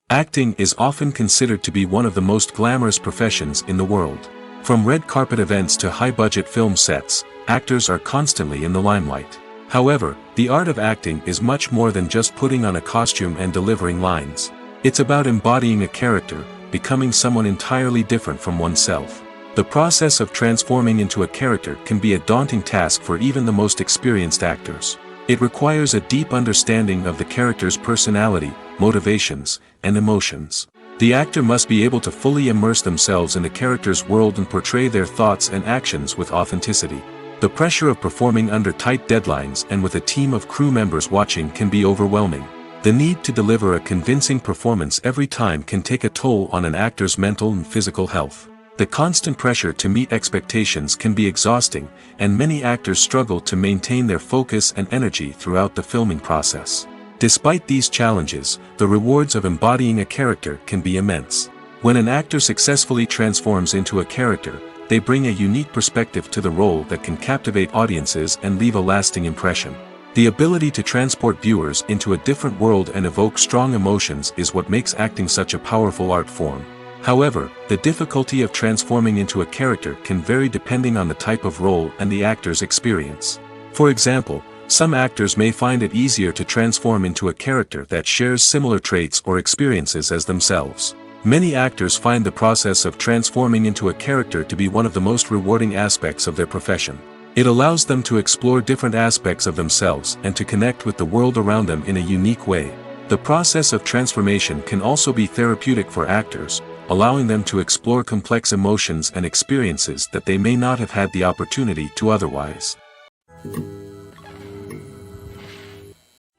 Speaker 1: Acting is often considered to be one of the most glamorous professions in the world. From red carpet events to high-budget film sets, actors are constantly in the limelight. However, the art of acting is much more than just putting on a costume and delivering lines. It's about embodying a character, becoming someone entirely different from oneself. The process of transforming into a character can be a daunting task for even the most experienced actors. It requires a deep understanding of the character's personality, motivations, and emotions. The actor must be able to fully immerse themselves in the character's world and portray their thoughts and actions with authenticity. The pressure of performing under tight deadlines and with a team of crew members watching can be overwhelming. The need to deliver a convincing performance every time can take a toll on an actor's mental and physical health. The constant pressure to meet expectations can be exhausting, and many actors struggle to maintain their focus and energy throughout the filming process. Despite these challenges, the rewards of embodying a character can be immense. When an actor successfully transforms into a character, they bring a unique perspective to the role that can captivate audiences and leave a lasting impression. The ability to transport viewers into a different world and evoke strong emotions is what makes acting such a powerful art form. However, the difficulty of transforming into a character can vary depending on the type of role and the actor's experience. For example, Some actors may find it easier to transform into a character that shares similar traits or experiences as themselves. Many actors find the process of transforming into a character to be one of the most rewarding aspects of their profession. It allows them to explore different aspects of themselves and to connect with the world around them in a unique way. The process of transformation can also be therapeutic for actors, allowing them to explore complex emotions and experiences that they may not have had the opportunity to otherwise.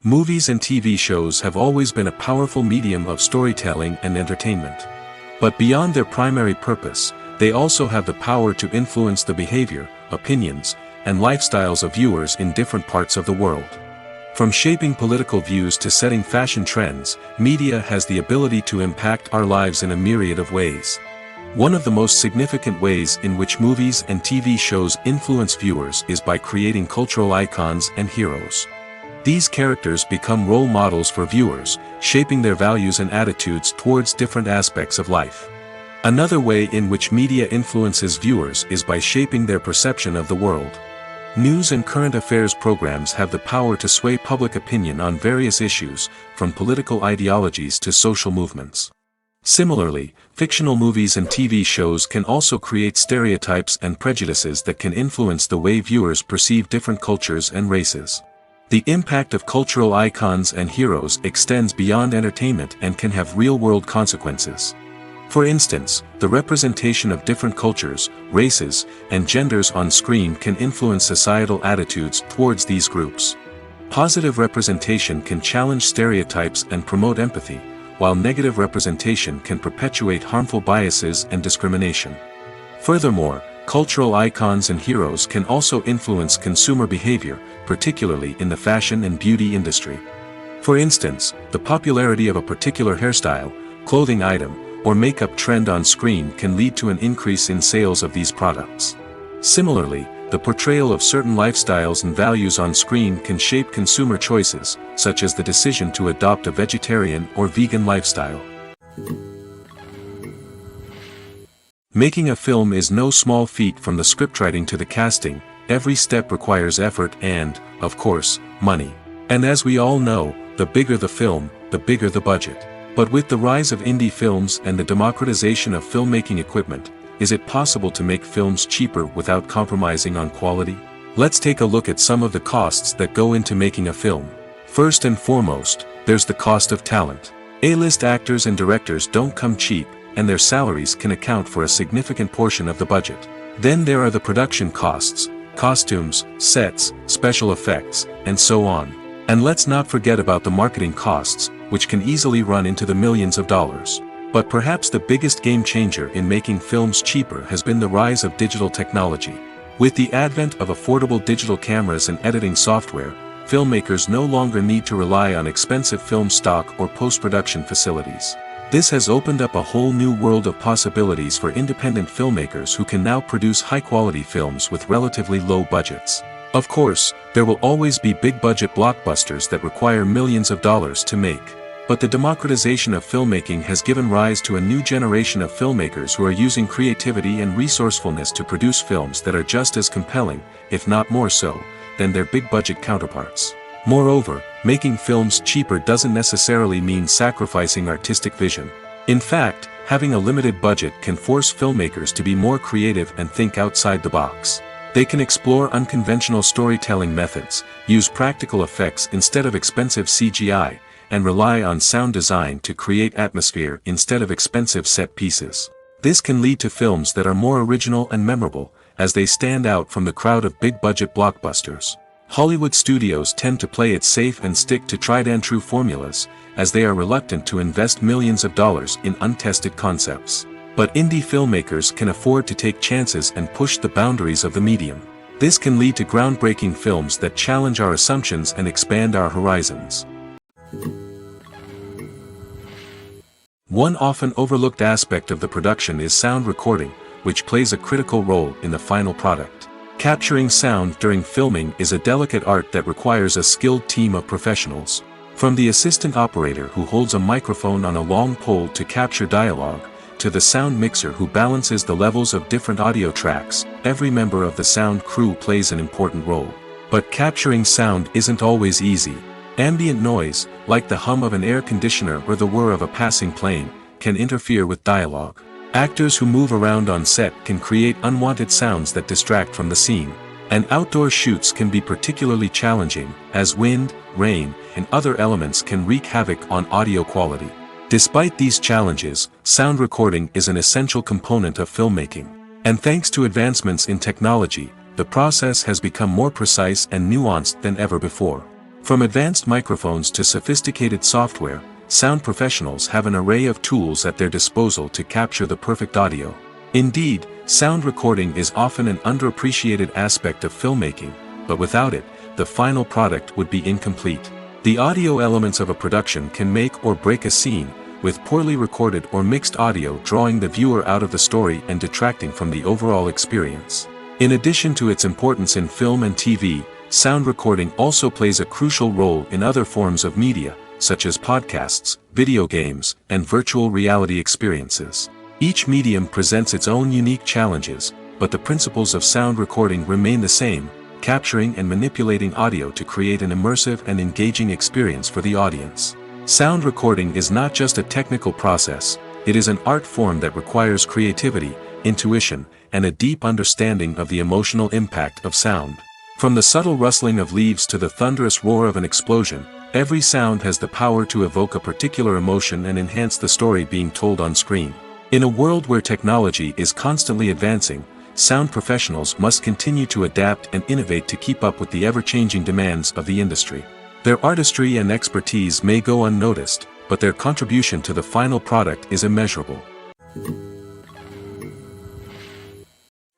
Speaker 1: Movies and TV shows have always been a powerful medium of storytelling and entertainment. But beyond their primary purpose, they also have the power to influence the behavior, opinions, and lifestyles of viewers in different parts of the world. From shaping political views to setting fashion trends, media has the ability to impact our lives in a myriad of ways. One of the most significant ways in which movies and TV shows influence viewers is by creating cultural icons and heroes. These characters become role models for viewers, shaping their values and attitudes towards different aspects of life. Another way in which media influences viewers is by shaping their perception of the world. News and current affairs programs have the power to sway public opinion on various issues, from political ideologies to social movements. Similarly, fictional movies and TV shows can also create stereotypes and prejudices that can influence the way viewers perceive different cultures and races. The impact of cultural icons and heroes extends beyond entertainment and can have real-world consequences. For instance, the representation of different cultures, races, and genders on screen can influence societal attitudes towards these groups. Positive representation can challenge stereotypes and promote empathy, while negative representation can perpetuate harmful biases and discrimination. Furthermore, cultural icons and heroes can also influence consumer behavior, particularly in the fashion and beauty industry. For instance, the popularity of a particular hairstyle, clothing item, or makeup trend on screen can lead to an increase in sales of these products. Similarly, the portrayal of certain lifestyles and values on screen can shape consumer choices, such as the decision to adopt a vegetarian or vegan lifestyle. Making a film is no small feat. From the scriptwriting to the casting, every step requires effort and, of course, money. And as we all know, the bigger the film, the bigger the budget. But with the rise of indie films and the democratization of filmmaking equipment, is it possible to make films cheaper without compromising on quality? Let's take a look at some of the costs that go into making a film. First and foremost, there's the cost of talent. A-list actors and directors don't come cheap, and their salaries can account for a significant portion of the budget. Then there are the production costs, costumes, sets, special effects, and so on. And let's not forget about the marketing costs, which can easily run into the millions of dollars. But perhaps the biggest game changer in making films cheaper has been the rise of digital technology. With the advent of affordable digital cameras and editing software, filmmakers no longer need to rely on expensive film stock or post-production facilities. This has opened up a whole new world of possibilities for independent filmmakers who can now produce high-quality films with relatively low budgets. Of course, there will always be big-budget blockbusters that require millions of dollars to make. But the democratization of filmmaking has given rise to a new generation of filmmakers who are using creativity and resourcefulness to produce films that are just as compelling, if not more so, than their big-budget counterparts. Moreover, making films cheaper doesn't necessarily mean sacrificing artistic vision. In fact, having a limited budget can force filmmakers to be more creative and think outside the box. They can explore unconventional storytelling methods, use practical effects instead of expensive CGI, and rely on sound design to create atmosphere instead of expensive set pieces. This can lead to films that are more original and memorable, as they stand out from the crowd of big-budget blockbusters. Hollywood studios tend to play it safe and stick to tried-and-true formulas, as they are reluctant to invest millions of dollars in untested concepts. But indie filmmakers can afford to take chances and push the boundaries of the medium. This can lead to groundbreaking films that challenge our assumptions and expand our horizons. One often overlooked aspect of the production is sound recording, which plays a critical role in the final product. Capturing sound during filming is a delicate art that requires a skilled team of professionals. From the assistant operator who holds a microphone on a long pole to capture dialogue, to the sound mixer who balances the levels of different audio tracks, every member of the sound crew plays an important role. But capturing sound isn't always easy. Ambient noise, like the hum of an air conditioner or the whir of a passing plane, can interfere with dialogue. Actors who move around on set can create unwanted sounds that distract from the scene. And outdoor shoots can be particularly challenging, as wind, rain, and other elements can wreak havoc on audio quality. Despite these challenges, sound recording is an essential component of filmmaking. And thanks to advancements in technology, the process has become more precise and nuanced than ever before. From advanced microphones to sophisticated software, sound professionals have an array of tools at their disposal to capture the perfect audio. Indeed, sound recording is often an underappreciated aspect of filmmaking, but without it, the final product would be incomplete. The audio elements of a production can make or break a scene, with poorly recorded or mixed audio drawing the viewer out of the story and detracting from the overall experience. In addition to its importance in film and TV, sound recording also plays a crucial role in other forms of media, such as podcasts, video games, and virtual reality experiences. Each medium presents its own unique challenges, but the principles of sound recording remain the same, capturing and manipulating audio to create an immersive and engaging experience for the audience. Sound recording is not just a technical process, it is an art form that requires creativity, intuition, and a deep understanding of the emotional impact of sound. From the subtle rustling of leaves to the thunderous roar of an explosion, every sound has the power to evoke a particular emotion and enhance the story being told on screen. In a world where technology is constantly advancing, sound professionals must continue to adapt and innovate to keep up with the ever-changing demands of the industry. Their artistry and expertise may go unnoticed, but their contribution to the final product is immeasurable.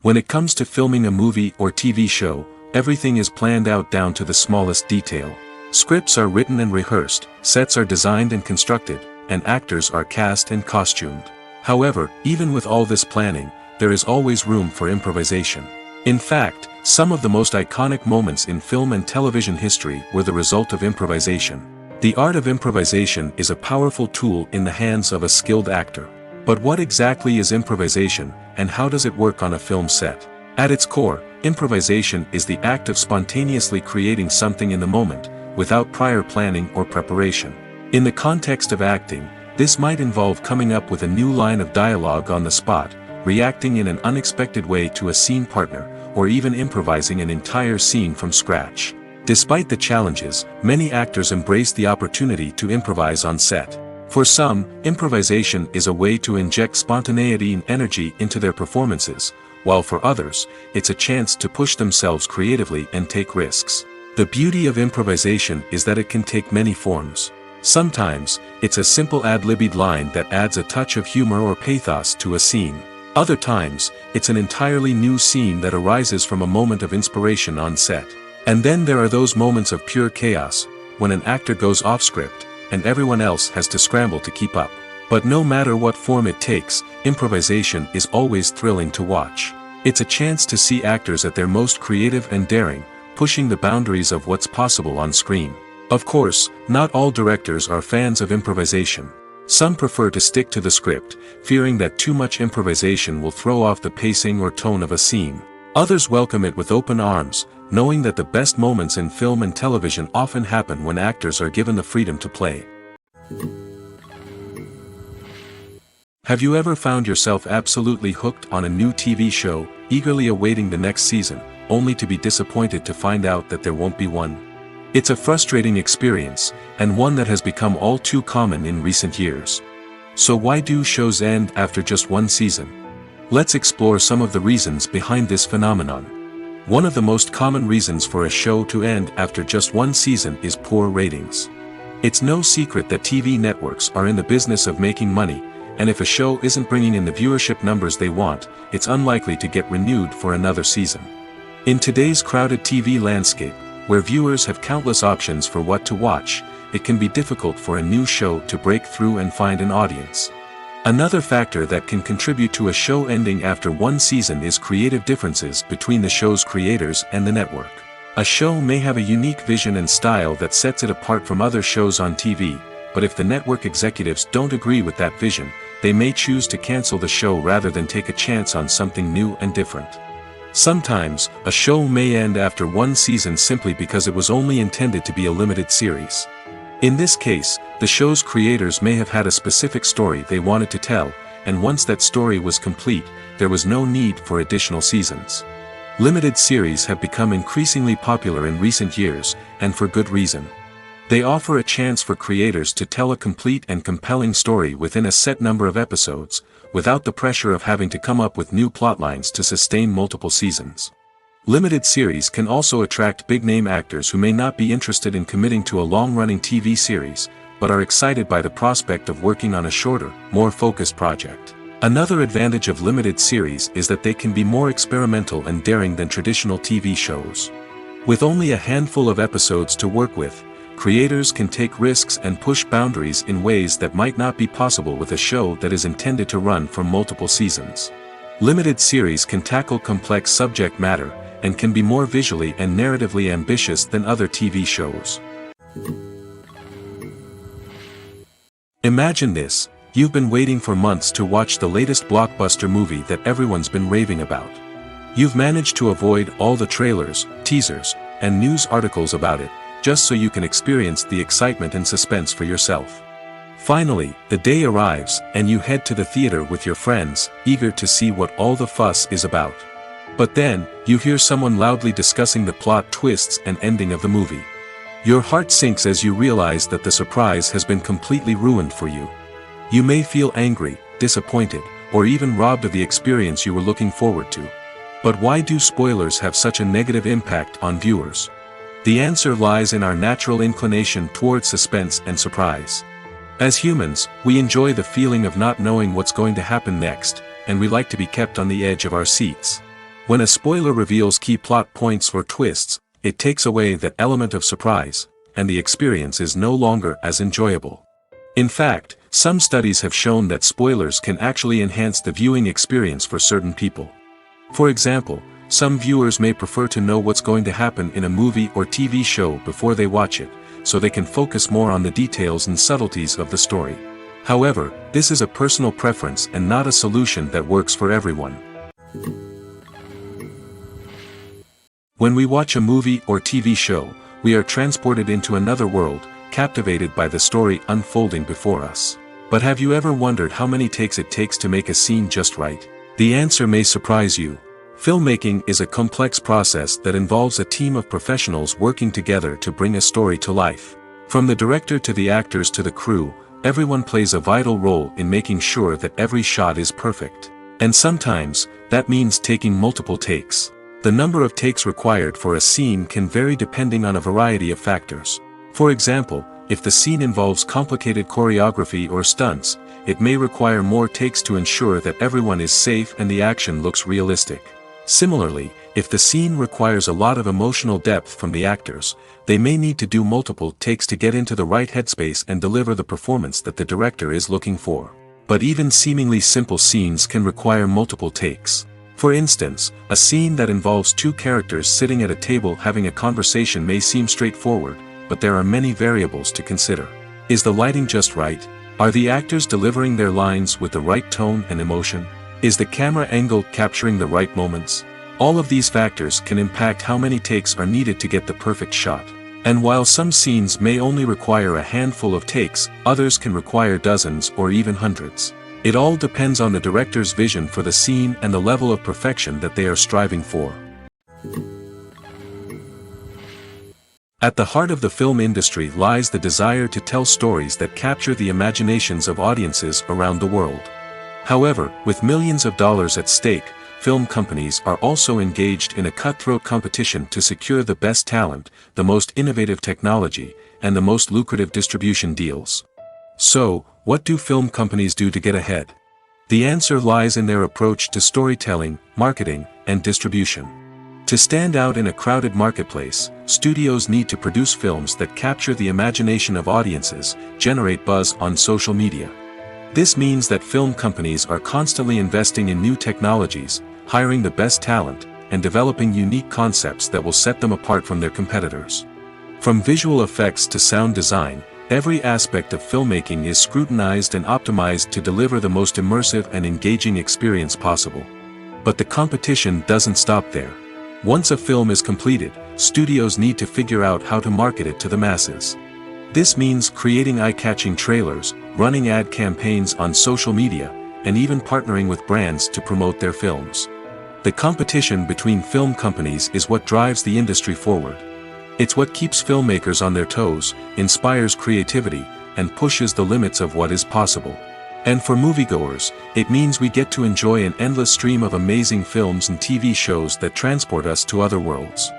Speaker 1: When it comes to filming a movie or TV show, everything is planned out down to the smallest detail. Scripts are written and rehearsed, sets are designed and constructed, and actors are cast and costumed. However, even with all this planning, there is always room for improvisation. In fact, some of the most iconic moments in film and television history were the result of improvisation. The art of improvisation is a powerful tool in the hands of a skilled actor. But what exactly is improvisation, and how does it work on a film set? At its core, improvisation is the act of spontaneously creating something in the moment, without prior planning or preparation. In the context of acting, this might involve coming up with a new line of dialogue on the spot, reacting in an unexpected way to a scene partner, or even improvising an entire scene from scratch. Despite the challenges, many actors embrace the opportunity to improvise on set. For some, improvisation is a way to inject spontaneity and energy into their performances, while for others, it's a chance to push themselves creatively and take risks. The beauty of improvisation is that it can take many forms. Sometimes, it's a simple ad-libbed line that adds a touch of humor or pathos to a scene. Other times, it's an entirely new scene that arises from a moment of inspiration on set. And then there are those moments of pure chaos, when an actor goes off script, and everyone else has to scramble to keep up. But no matter what form it takes, improvisation is always thrilling to watch. It's a chance to see actors at their most creative and daring, pushing the boundaries of what's possible on screen. Of course, not all directors are fans of improvisation. Some prefer to stick to the script, fearing that too much improvisation will throw off the pacing or tone of a scene. Others welcome it with open arms, knowing that the best moments in film and television often happen when actors are given the freedom to play. Have you ever found yourself absolutely hooked on a new TV show, eagerly awaiting the next season, only to be disappointed to find out that there won't be one? It's a frustrating experience, and one that has become all too common in recent years. So why do shows end after just one season? Let's explore some of the reasons behind this phenomenon. One of the most common reasons for a show to end after just one season is poor ratings. It's no secret that TV networks are in the business of making money, and if a show isn't bringing in the viewership numbers they want, it's unlikely to get renewed for another season. In today's crowded TV landscape, where viewers have countless options for what to watch, it can be difficult for a new show to break through and find an audience. Another factor that can contribute to a show ending after one season is creative differences between the show's creators and the network. A show may have a unique vision and style that sets it apart from other shows on TV, but if the network executives don't agree with that vision, they may choose to cancel the show rather than take a chance on something new and different. Sometimes, a show may end after one season simply because it was only intended to be a limited series. In this case, the show's creators may have had a specific story they wanted to tell, and once that story was complete, there was no need for additional seasons. Limited series have become increasingly popular in recent years, and for good reason. They offer a chance for creators to tell a complete and compelling story within a set number of episodes, without the pressure of having to come up with new plotlines to sustain multiple seasons. Limited series can also attract big-name actors who may not be interested in committing to a long-running TV series, but are excited by the prospect of working on a shorter, more focused project. Another advantage of limited series is that they can be more experimental and daring than traditional TV shows. With only a handful of episodes to work with, creators can take risks and push boundaries in ways that might not be possible with a show that is intended to run for multiple seasons. Limited series can tackle complex subject matter, and can be more visually and narratively ambitious than other TV shows. Imagine this: you've been waiting for months to watch the latest blockbuster movie that everyone's been raving about. You've managed to avoid all the trailers, teasers, and news articles about it, just so you can experience the excitement and suspense for yourself. Finally, the day arrives, and you head to the theater with your friends, eager to see what all the fuss is about. But then, you hear someone loudly discussing the plot twists and ending of the movie. Your heart sinks as you realize that the surprise has been completely ruined for you. You may feel angry, disappointed, or even robbed of the experience you were looking forward to. But why do spoilers have such a negative impact on viewers? The answer lies in our natural inclination towards suspense and surprise. As humans, we enjoy the feeling of not knowing what's going to happen next, and we like to be kept on the edge of our seats. When a spoiler reveals key plot points or twists, it takes away that element of surprise, and the experience is no longer as enjoyable. In fact, some studies have shown that spoilers can actually enhance the viewing experience for certain people. For example, some viewers may prefer to know what's going to happen in a movie or TV show before they watch it, so they can focus more on the details and subtleties of the story. However, this is a personal preference and not a solution that works for everyone. When we watch a movie or TV show, we are transported into another world, captivated by the story unfolding before us. But have you ever wondered how many takes it takes to make a scene just right? The answer may surprise you. Filmmaking is a complex process that involves a team of professionals working together to bring a story to life. From the director to the actors to the crew, everyone plays a vital role in making sure that every shot is perfect. And sometimes, that means taking multiple takes. The number of takes required for a scene can vary depending on a variety of factors. For example, if the scene involves complicated choreography or stunts, it may require more takes to ensure that everyone is safe and the action looks realistic. Similarly, if the scene requires a lot of emotional depth from the actors, they may need to do multiple takes to get into the right headspace and deliver the performance that the director is looking for. But even seemingly simple scenes can require multiple takes. For instance, a scene that involves two characters sitting at a table having a conversation may seem straightforward, but there are many variables to consider. Is the lighting just right? Are the actors delivering their lines with the right tone and emotion? Is the camera angle capturing the right moments? All of these factors can impact how many takes are needed to get the perfect shot. And while some scenes may only require a handful of takes, others can require dozens or even hundreds. It all depends on the director's vision for the scene and the level of perfection that they are striving for. At the heart of the film industry lies the desire to tell stories that capture the imaginations of audiences around the world. However, with millions of dollars at stake, film companies are also engaged in a cutthroat competition to secure the best talent, the most innovative technology, and the most lucrative distribution deals. So, what do film companies do to get ahead? The answer lies in their approach to storytelling, marketing, and distribution. To stand out in a crowded marketplace, studios need to produce films that capture the imagination of audiences, generate buzz on social media. This means that film companies are constantly investing in new technologies, hiring the best talent, and developing unique concepts that will set them apart from their competitors. From visual effects to sound design, every aspect of filmmaking is scrutinized and optimized to deliver the most immersive and engaging experience possible. But the competition doesn't stop there. Once a film is completed, studios need to figure out how to market it to the masses. This means creating eye-catching trailers, running ad campaigns on social media, and even partnering with brands to promote their films. The competition between film companies is what drives the industry forward. It's what keeps filmmakers on their toes, inspires creativity, and pushes the limits of what is possible. And for moviegoers, it means we get to enjoy an endless stream of amazing films and TV shows that transport us to other worlds.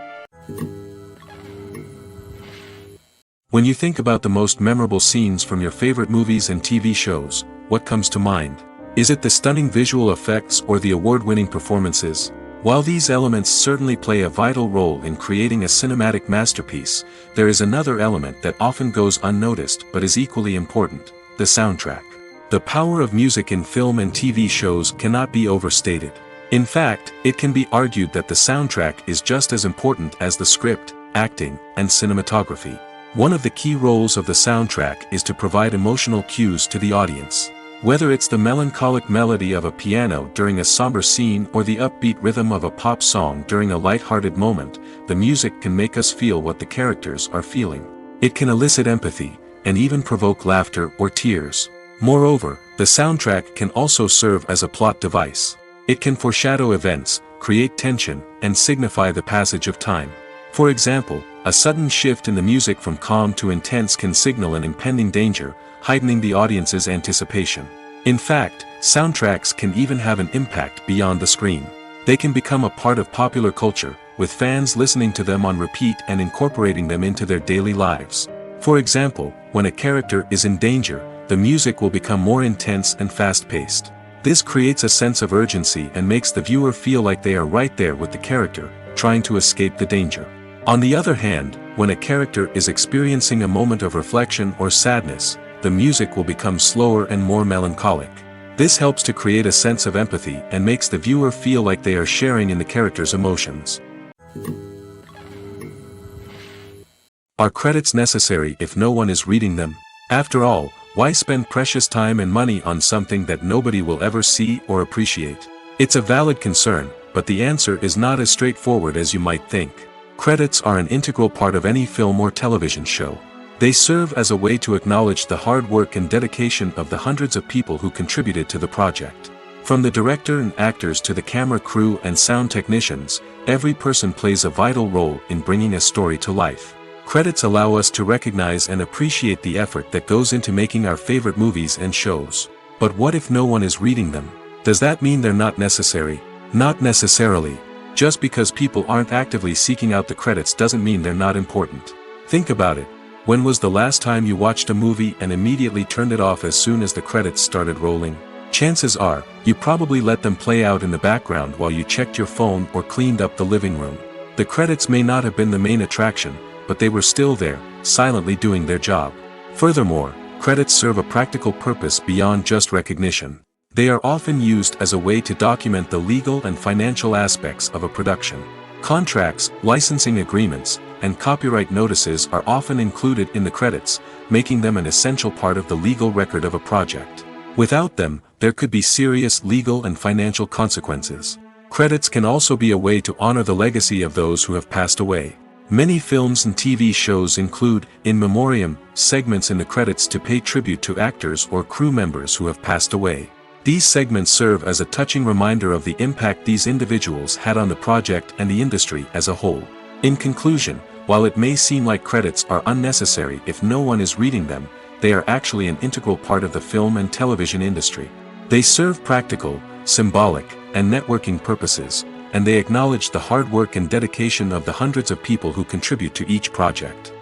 Speaker 1: When you think about the most memorable scenes from your favorite movies and TV shows, what comes to mind? Is it the stunning visual effects or the award-winning performances? While these elements certainly play a vital role in creating a cinematic masterpiece, there is another element that often goes unnoticed but is equally important: the soundtrack. The power of music in film and TV shows cannot be overstated. In fact, it can be argued that the soundtrack is just as important as the script, acting, and cinematography. One of the key roles of the soundtrack is to provide emotional cues to the audience. Whether it's the melancholic melody of a piano during a somber scene or the upbeat rhythm of a pop song during a light-hearted moment, the music can make us feel what the characters are feeling. It can elicit empathy, and even provoke laughter or tears. Moreover, the soundtrack can also serve as a plot device. It can foreshadow events, create tension, and signify the passage of time. For example, a sudden shift in the music from calm to intense can signal an impending danger, heightening the audience's anticipation. In fact, soundtracks can even have an impact beyond the screen. They can become a part of popular culture, with fans listening to them on repeat and incorporating them into their daily lives. For example, when a character is in danger, the music will become more intense and fast-paced. This creates a sense of urgency and makes the viewer feel like they are right there with the character, trying to escape the danger. On the other hand, when a character is experiencing a moment of reflection or sadness, the music will become slower and more melancholic. This helps to create a sense of empathy and makes the viewer feel like they are sharing in the character's emotions. Are credits necessary if no one is reading them? After all, why spend precious time and money on something that nobody will ever see or appreciate? It's a valid concern, but the answer is not as straightforward as you might think. Credits are an integral part of any film or television show. They serve as a way to acknowledge the hard work and dedication of the hundreds of people who contributed to the project. From the director and actors to the camera crew and sound technicians, every person plays a vital role in bringing a story to life. Credits allow us to recognize and appreciate the effort that goes into making our favorite movies and shows. But what if no one is reading them? Does that mean they're not necessary? Not necessarily. Just because people aren't actively seeking out the credits doesn't mean they're not important. Think about it. When was the last time you watched a movie and immediately turned it off as soon as the credits started rolling? Chances are, you probably let them play out in the background while you checked your phone or cleaned up the living room. The credits may not have been the main attraction, but they were still there, silently doing their job. Furthermore, credits serve a practical purpose beyond just recognition. They are often used as a way to document the legal and financial aspects of a production. Contracts, licensing agreements, and copyright notices are often included in the credits, making them an essential part of the legal record of a project. Without them, there could be serious legal and financial consequences. Credits can also be a way to honor the legacy of those who have passed away. Many films and TV shows include, in memoriam, segments in the credits to pay tribute to actors or crew members who have passed away. These segments serve as a touching reminder of the impact these individuals had on the project and the industry as a whole. In conclusion, while it may seem like credits are unnecessary if no one is reading them, they are actually an integral part of the film and television industry. They serve practical, symbolic, and networking purposes, and they acknowledge the hard work and dedication of the hundreds of people who contribute to each project.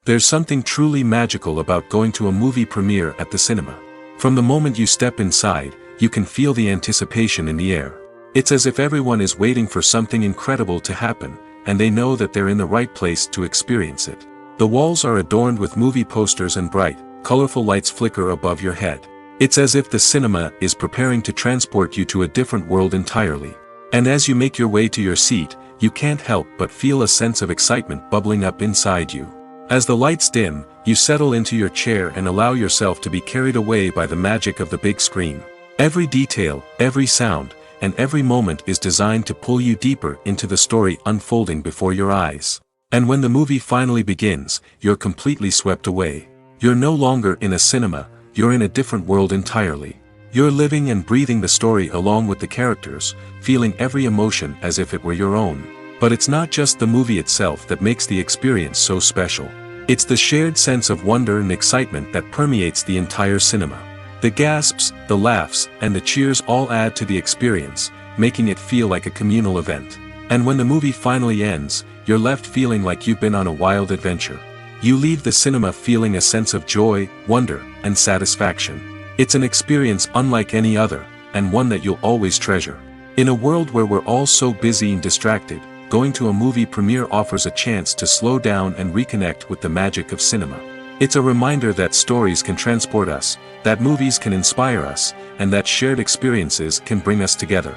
Speaker 1: There's something truly magical about going to a movie premiere at the cinema. From the moment you step inside, you can feel the anticipation in the air. It's as if everyone is waiting for something incredible to happen, and they know that they're in the right place to experience it. The walls are adorned with movie posters and bright, colorful lights flicker above your head. It's as if the cinema is preparing to transport you to a different world entirely. And as you make your way to your seat, you can't help but feel a sense of excitement bubbling up inside you. As the lights dim, you settle into your chair and allow yourself to be carried away by the magic of the big screen. Every detail, every sound, and every moment is designed to pull you deeper into the story unfolding before your eyes. And when the movie finally begins, you're completely swept away. You're no longer in a cinema, you're in a different world entirely. You're living and breathing the story along with the characters, feeling every emotion as if it were your own. But it's not just the movie itself that makes the experience so special. It's the shared sense of wonder and excitement that permeates the entire cinema. The gasps, the laughs, and the cheers all add to the experience, making it feel like a communal event. And when the movie finally ends, you're left feeling like you've been on a wild adventure. You leave the cinema feeling a sense of joy, wonder, and satisfaction. It's an experience unlike any other, and one that you'll always treasure. In a world where we're all so busy and distracted, going to a movie premiere offers a chance to slow down and reconnect with the magic of cinema. It's a reminder that stories can transport us, that movies can inspire us, and that shared experiences can bring us together.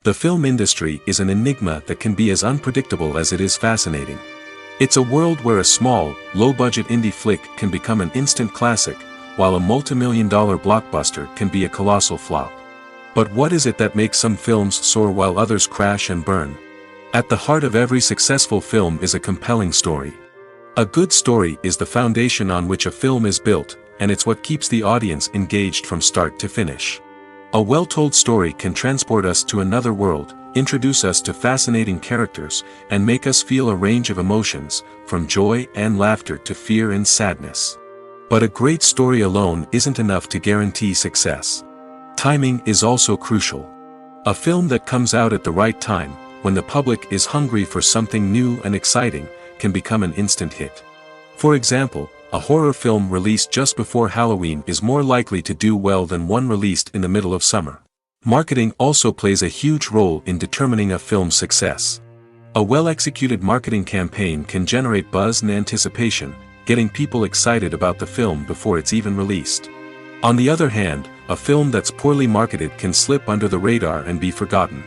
Speaker 1: The film industry is an enigma that can be as unpredictable as it is fascinating. It's a world where a small, low-budget indie flick can become an instant classic, while a multi-million-dollar blockbuster can be a colossal flop. But what is it that makes some films soar while others crash and burn? At the heart of every successful film is a compelling story. A good story is the foundation on which a film is built, and it's what keeps the audience engaged from start to finish. A well-told story can transport us to another world, introduce us to fascinating characters, and make us feel a range of emotions, from joy and laughter to fear and sadness. But a great story alone isn't enough to guarantee success. Timing is also crucial. A film that comes out at the right time, when the public is hungry for something new and exciting, can become an instant hit. For example, a horror film released just before Halloween is more likely to do well than one released in the middle of summer. Marketing also plays a huge role in determining a film's success. A well-executed marketing campaign can generate buzz and anticipation, getting people excited about the film before it's even released. On the other hand, a film that's poorly marketed can slip under the radar and be forgotten.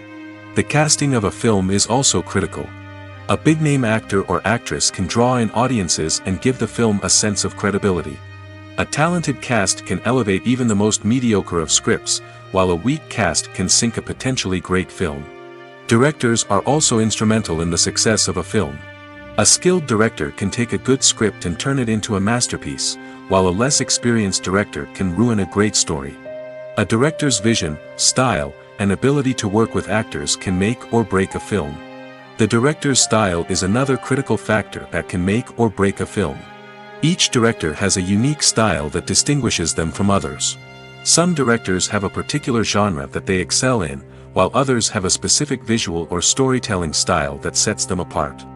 Speaker 1: The casting of a film is also critical. A big-name actor or actress can draw in audiences and give the film a sense of credibility. A talented cast can elevate even the most mediocre of scripts, while a weak cast can sink a potentially great film. Directors are also instrumental in the success of a film. A skilled director can take a good script and turn it into a masterpiece, while a less experienced director can ruin a great story. A director's vision, style, and ability to work with actors can make or break a film. The director's style is another critical factor that can make or break a film. Each director has a unique style that distinguishes them from others. Some directors have a particular genre that they excel in, while others have a specific visual or storytelling style that sets them apart.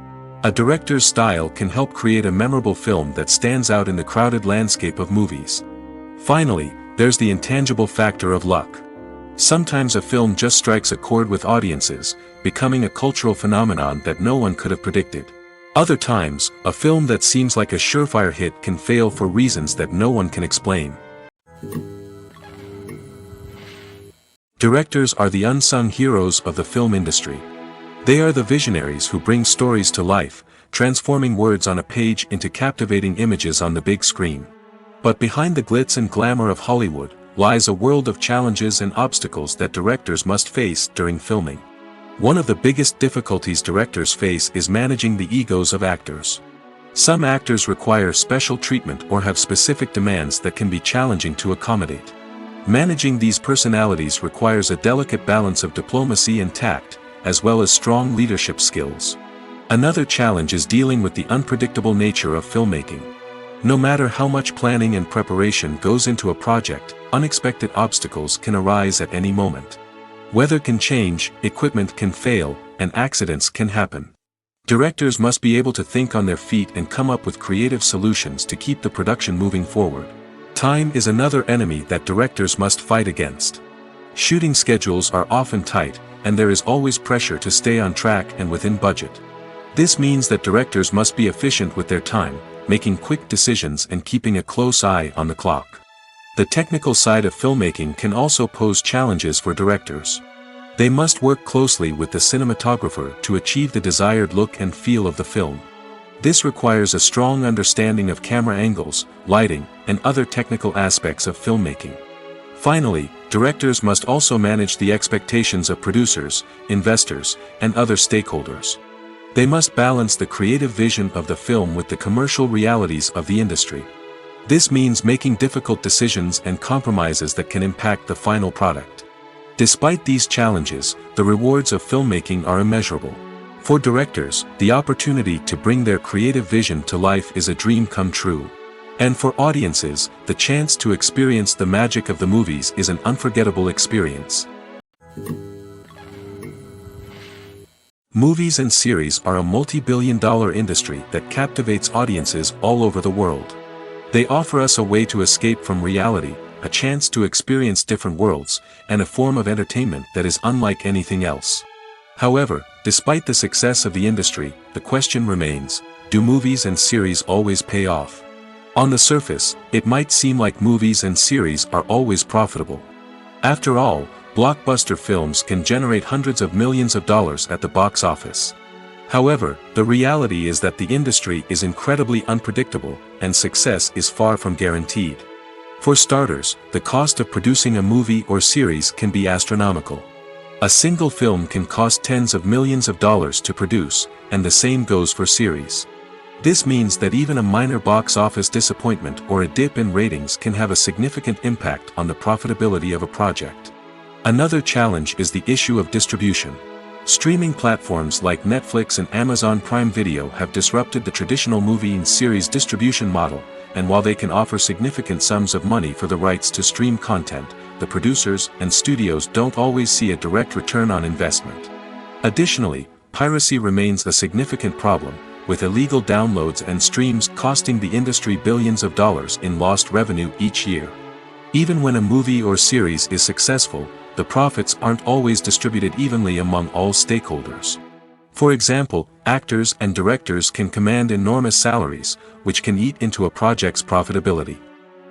Speaker 1: A director's style can help create a memorable film that stands out in the crowded landscape of movies. Finally, there's the intangible factor of luck. Sometimes a film just strikes a chord with audiences, becoming a cultural phenomenon that no one could have predicted. Other times, a film that seems like a surefire hit can fail for reasons that no one can explain. Directors are the unsung heroes of the film industry. They are the visionaries who bring stories to life, transforming words on a page into captivating images on the big screen. But behind the glitz and glamour of Hollywood, lies a world of challenges and obstacles that directors must face during filming. One of the biggest difficulties directors face is managing the egos of actors. Some actors require special treatment or have specific demands that can be challenging to accommodate. Managing these personalities requires a delicate balance of diplomacy and tact, as well as strong leadership skills. Another challenge is dealing with the unpredictable nature of filmmaking. No matter how much planning and preparation goes into a project, unexpected obstacles can arise at any moment. Weather can change, equipment can fail, and accidents can happen. Directors must be able to think on their feet and come up with creative solutions to keep the production moving forward. Time is another enemy that directors must fight against. Shooting schedules are often tight, and there is always pressure to stay on track and within budget. This means that directors must be efficient with their time, making quick decisions and keeping a close eye on the clock. The technical side of filmmaking can also pose challenges for directors. They must work closely with the cinematographer to achieve the desired look and feel of the film. This requires a strong understanding of camera angles, lighting, and other technical aspects of filmmaking. Finally, directors must also manage the expectations of producers, investors, and other stakeholders. They must balance the creative vision of the film with the commercial realities of the industry. This means making difficult decisions and compromises that can impact the final product. Despite these challenges, the rewards of filmmaking are immeasurable. For directors, the opportunity to bring their creative vision to life is a dream come true. And for audiences, the chance to experience the magic of the movies is an unforgettable experience. Movies and series are a multi-billion-dollar industry that captivates audiences all over the world. They offer us a way to escape from reality, a chance to experience different worlds, and a form of entertainment that is unlike anything else. However, despite the success of the industry, the question remains, do movies and series always pay off? On the surface, it might seem like movies and series are always profitable. After all, blockbuster films can generate hundreds of millions of dollars at the box office. However, the reality is that the industry is incredibly unpredictable, and success is far from guaranteed. For starters, the cost of producing a movie or series can be astronomical. A single film can cost tens of millions of dollars to produce, and the same goes for series. This means that even a minor box office disappointment or a dip in ratings can have a significant impact on the profitability of a project. Another challenge is the issue of distribution. Streaming platforms like Netflix and Amazon Prime Video have disrupted the traditional movie and series distribution model, and while they can offer significant sums of money for the rights to stream content, the producers and studios don't always see a direct return on investment. Additionally, piracy remains a significant problem, with illegal downloads and streams costing the industry billions of dollars in lost revenue each year. Even when a movie or series is successful, the profits aren't always distributed evenly among all stakeholders. For example, actors and directors can command enormous salaries, which can eat into a project's profitability.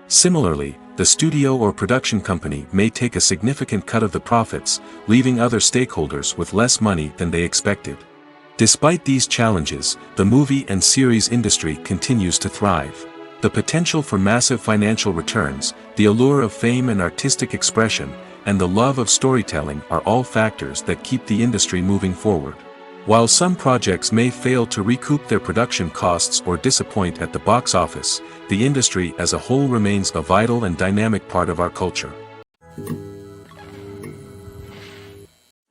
Speaker 1: Similarly, the studio or production company may take a significant cut of the profits, leaving other stakeholders with less money than they expected. Despite these challenges, the movie and series industry continues to thrive. The potential for massive financial returns, the allure of fame and artistic expression, and the love of storytelling are all factors that keep the industry moving forward. While some projects may fail to recoup their production costs or disappoint at the box office, the industry as a whole remains a vital and dynamic part of our culture.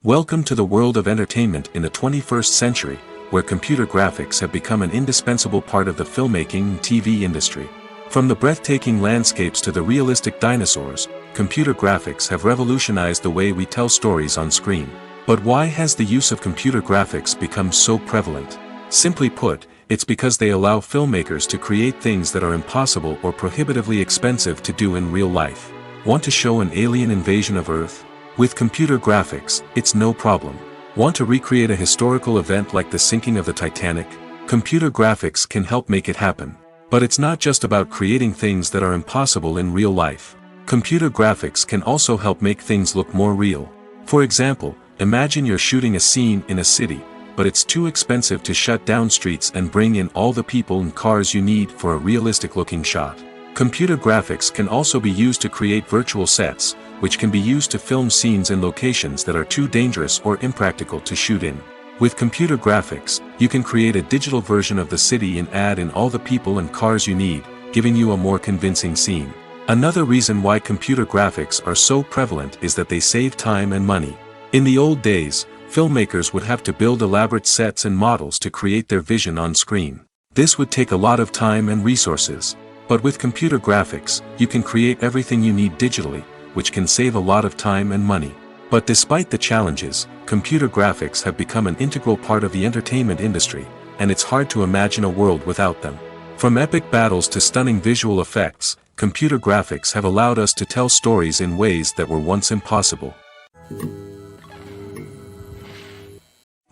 Speaker 1: Welcome to the world of entertainment in the 21st century, where computer graphics have become an indispensable part of the filmmaking and TV industry. From the breathtaking landscapes to the realistic dinosaurs, computer graphics have revolutionized the way we tell stories on screen. But why has the use of computer graphics become so prevalent? Simply put, it's because they allow filmmakers to create things that are impossible or prohibitively expensive to do in real life. Want to show an alien invasion of Earth? With computer graphics, it's no problem. Want to recreate a historical event like the sinking of the Titanic? Computer graphics can help make it happen. But it's not just about creating things that are impossible in real life. Computer graphics can also help make things look more real. For example, imagine you're shooting a scene in a city, but it's too expensive to shut down streets and bring in all the people and cars you need for a realistic-looking shot. Computer graphics can also be used to create virtual sets, which can be used to film scenes in locations that are too dangerous or impractical to shoot in. With computer graphics, you can create a digital version of the city and add in all the people and cars you need, giving you a more convincing scene. Another reason why computer graphics are so prevalent is that they save time and money. In the old days, filmmakers would have to build elaborate sets and models to create their vision on screen. This would take a lot of time and resources. But with computer graphics, you can create everything you need digitally, which can save a lot of time and money. But despite the challenges, computer graphics have become an integral part of the entertainment industry, and it's hard to imagine a world without them. From epic battles to stunning visual effects, computer graphics have allowed us to tell stories in ways that were once impossible.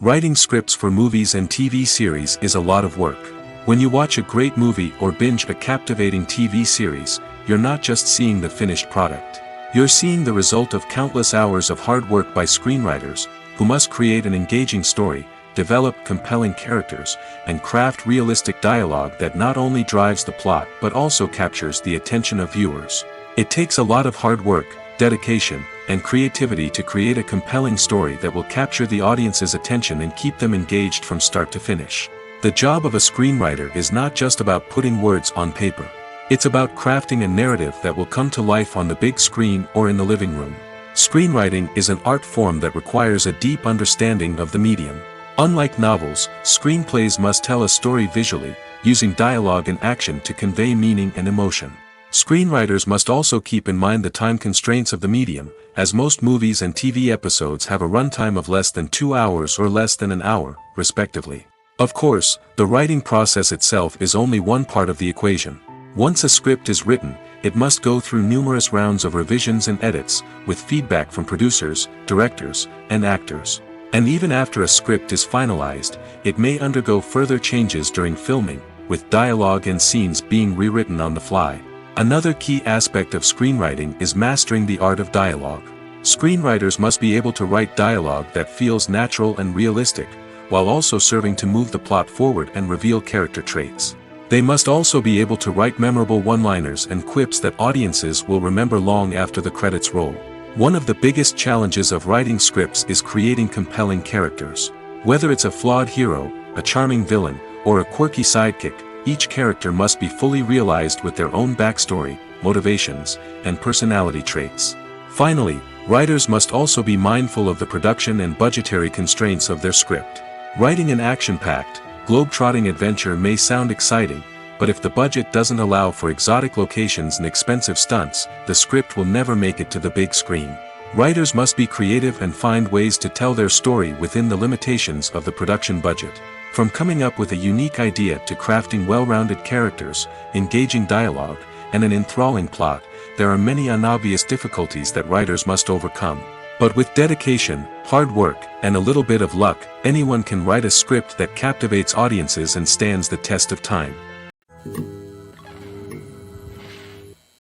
Speaker 1: Writing scripts for movies and TV series is a lot of work. When you watch a great movie or binge a captivating TV series, you're not just seeing the finished product. You're seeing the result of countless hours of hard work by screenwriters, who must create an engaging story, develop compelling characters, and craft realistic dialogue that not only drives the plot but also captures the attention of viewers. It takes a lot of hard work, dedication, and creativity to create a compelling story that will capture the audience's attention and keep them engaged from start to finish. The job of a screenwriter is not just about putting words on paper. It's about crafting a narrative that will come to life on the big screen or in the living room. Screenwriting is an art form that requires a deep understanding of the medium. Unlike novels, screenplays must tell a story visually, using dialogue and action to convey meaning and emotion. Screenwriters must also keep in mind the time constraints of the medium, as most movies and TV episodes have a runtime of less than 2 hours or less than an hour, respectively. Of course, the writing process itself is only one part of the equation. Once a script is written, it must go through numerous rounds of revisions and edits, with feedback from producers, directors, and actors. And even after a script is finalized, it may undergo further changes during filming, with dialogue and scenes being rewritten on the fly. Another key aspect of screenwriting is mastering the art of dialogue. Screenwriters must be able to write dialogue that feels natural and realistic, while also serving to move the plot forward and reveal character traits. They must also be able to write memorable one-liners and quips that audiences will remember long after the credits roll. One of the biggest challenges of writing scripts is creating compelling characters. Whether it's a flawed hero, a charming villain, or a quirky sidekick, each character must be fully realized with their own backstory, motivations, and personality traits. Finally, writers must also be mindful of the production and budgetary constraints of their script. Writing an action-packed, globe-trotting adventure may sound exciting, but if the budget doesn't allow for exotic locations and expensive stunts, the script will never make it to the big screen. Writers must be creative and find ways to tell their story within the limitations of the production budget. From coming up with a unique idea to crafting well-rounded characters, engaging dialogue, and an enthralling plot, there are many unobvious difficulties that writers must overcome. But with dedication, hard work, and a little bit of luck, anyone can write a script that captivates audiences and stands the test of time.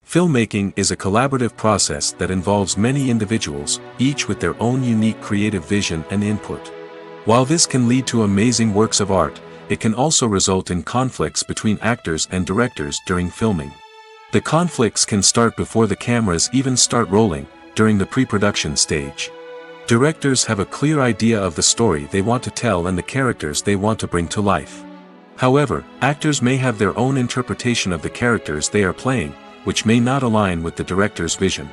Speaker 1: Filmmaking is a collaborative process that involves many individuals, each with their own unique creative vision and input. While this can lead to amazing works of art, it can also result in conflicts between actors and directors during filming. The conflicts can start before the cameras even start rolling, during the pre-production stage. Directors have a clear idea of the story they want to tell and the characters they want to bring to life. However, actors may have their own interpretation of the characters they are playing, which may not align with the director's vision.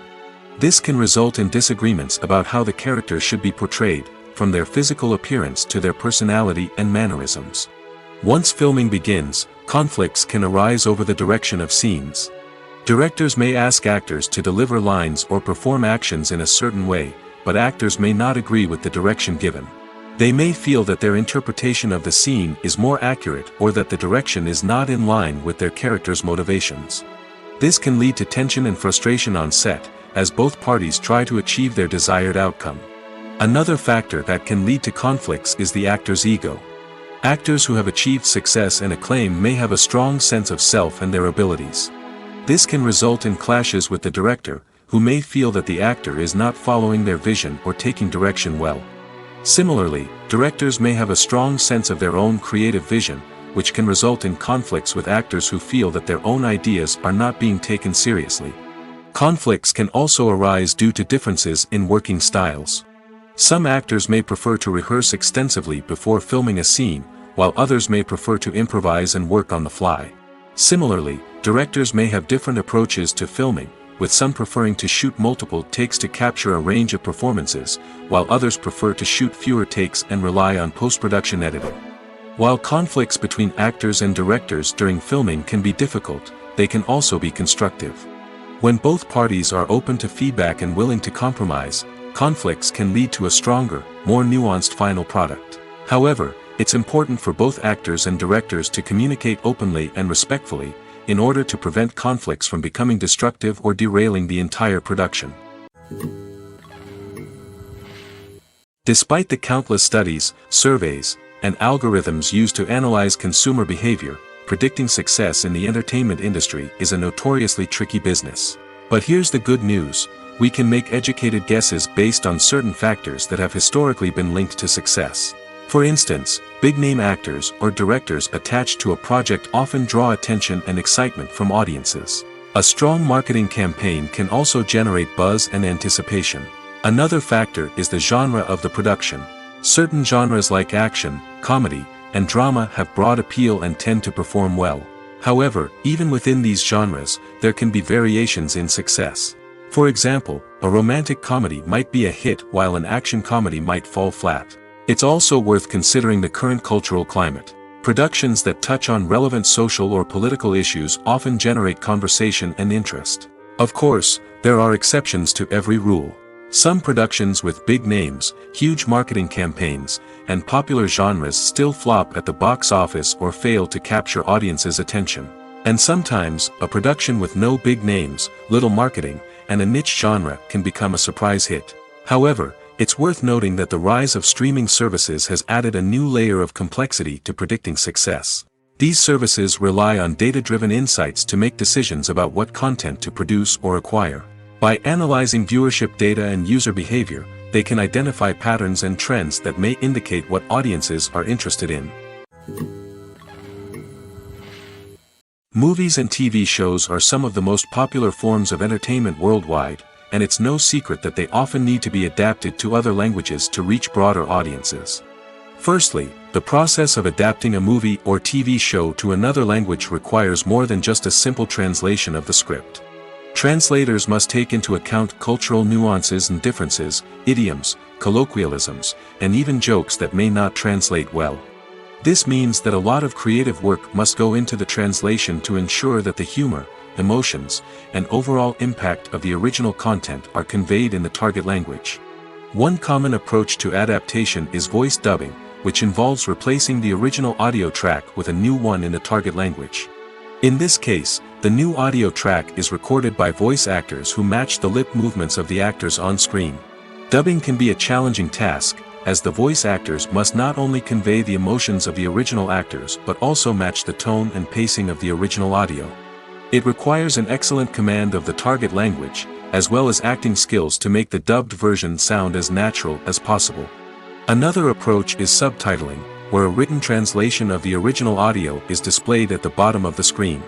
Speaker 1: This can result in disagreements about how the characters should be portrayed, from their physical appearance to their personality and mannerisms. Once filming begins, conflicts can arise over the direction of scenes. Directors may ask actors to deliver lines or perform actions in a certain way, but actors may not agree with the direction given. They may feel that their interpretation of the scene is more accurate or that the direction is not in line with their character's motivations. This can lead to tension and frustration on set, as both parties try to achieve their desired outcome. Another factor that can lead to conflicts is the actor's ego. Actors who have achieved success and acclaim may have a strong sense of self and their abilities. This can result in clashes with the director, who may feel that the actor is not following their vision or taking direction well. Similarly, directors may have a strong sense of their own creative vision, which can result in conflicts with actors who feel that their own ideas are not being taken seriously. Conflicts can also arise due to differences in working styles. Some actors may prefer to rehearse extensively before filming a scene, while others may prefer to improvise and work on the fly. Similarly, directors may have different approaches to filming, with some preferring to shoot multiple takes to capture a range of performances, while others prefer to shoot fewer takes and rely on post-production editing. While conflicts between actors and directors during filming can be difficult, they can also be constructive. When both parties are open to feedback and willing to compromise, conflicts can lead to a stronger, more nuanced final product. However, it's important for both actors and directors to communicate openly and respectfully, in order to prevent conflicts from becoming destructive or derailing the entire production. Despite the countless studies, surveys, and algorithms used to analyze consumer behavior, predicting success in the entertainment industry is a notoriously tricky business. But here's the good news: we can make educated guesses based on certain factors that have historically been linked to success. For instance, big-name actors or directors attached to a project often draw attention and excitement from audiences. A strong marketing campaign can also generate buzz and anticipation. Another factor is the genre of the production. Certain genres like action, comedy, and drama have broad appeal and tend to perform well. However, even within these genres, there can be variations in success. For example, a romantic comedy might be a hit while an action comedy might fall flat. It's also worth considering the current cultural climate. Productions that touch on relevant social or political issues often generate conversation and interest. Of course, there are exceptions to every rule. Some productions with big names, huge marketing campaigns, and popular genres still flop at the box office or fail to capture audiences' attention. And sometimes, a production with no big names, little marketing, and a niche genre can become a surprise hit. However, it's worth noting that the rise of streaming services has added a new layer of complexity to predicting success. These services rely on data-driven insights to make decisions about what content to produce or acquire. By analyzing viewership data and user behavior, they can identify patterns and trends that may indicate what audiences are interested in. Movies and TV shows are some of the most popular forms of entertainment worldwide, and it's no secret that they often need to be adapted to other languages to reach broader audiences. Firstly, the process of adapting a movie or TV show to another language requires more than just a simple translation of the script. Translators must take into account cultural nuances and differences, idioms, colloquialisms, and even jokes that may not translate well. This means that a lot of creative work must go into the translation to ensure that the humor, emotions, and overall impact of the original content are conveyed in the target language. One common approach to adaptation is voice dubbing, which involves replacing the original audio track with a new one in the target language. In this case, the new audio track is recorded by voice actors who match the lip movements of the actors on screen. Dubbing can be a challenging task, as the voice actors must not only convey the emotions of the original actors but also match the tone and pacing of the original audio. It requires an excellent command of the target language, as well as acting skills to make the dubbed version sound as natural as possible. Another approach is subtitling, where a written translation of the original audio is displayed at the bottom of the screen.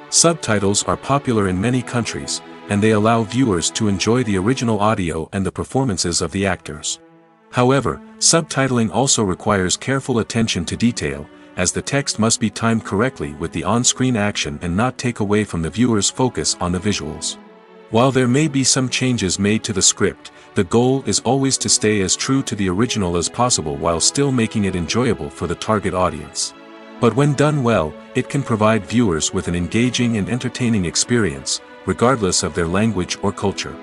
Speaker 1: Subtitles are popular in many countries, and they allow viewers to enjoy the original audio and the performances of the actors. However, subtitling also requires careful attention to detail, as the text must be timed correctly with the on-screen action and not take away from the viewer's focus on the visuals. While there may be some changes made to the script, the goal is always to stay as true to the original as possible while still making it enjoyable for the target audience. But when done well, it can provide viewers with an engaging and entertaining experience, regardless of their language or culture.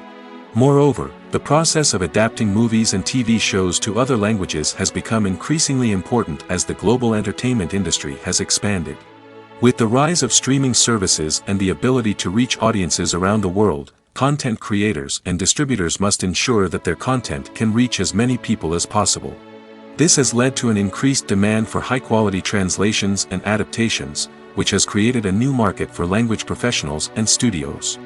Speaker 1: Moreover, the process of adapting movies and TV shows to other languages has become increasingly important as the global entertainment industry has expanded. With the rise of streaming services and the ability to reach audiences around the world, content creators and distributors must ensure that their content can reach as many people as possible. This has led to an increased demand for high-quality translations and adaptations, which has created a new market for language professionals and studios.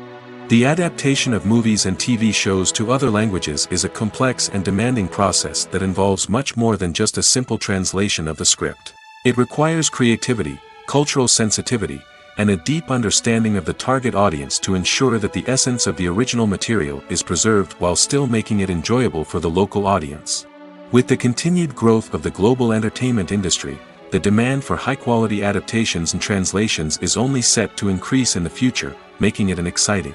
Speaker 1: The adaptation of movies and TV shows to other languages is a complex and demanding process that involves much more than just a simple translation of the script. It requires creativity, cultural sensitivity, and a deep understanding of the target audience to ensure that the essence of the original material is preserved while still making it enjoyable for the local audience. With the continued growth of the global entertainment industry, the demand for high-quality adaptations and translations is only set to increase in the future, making it exciting.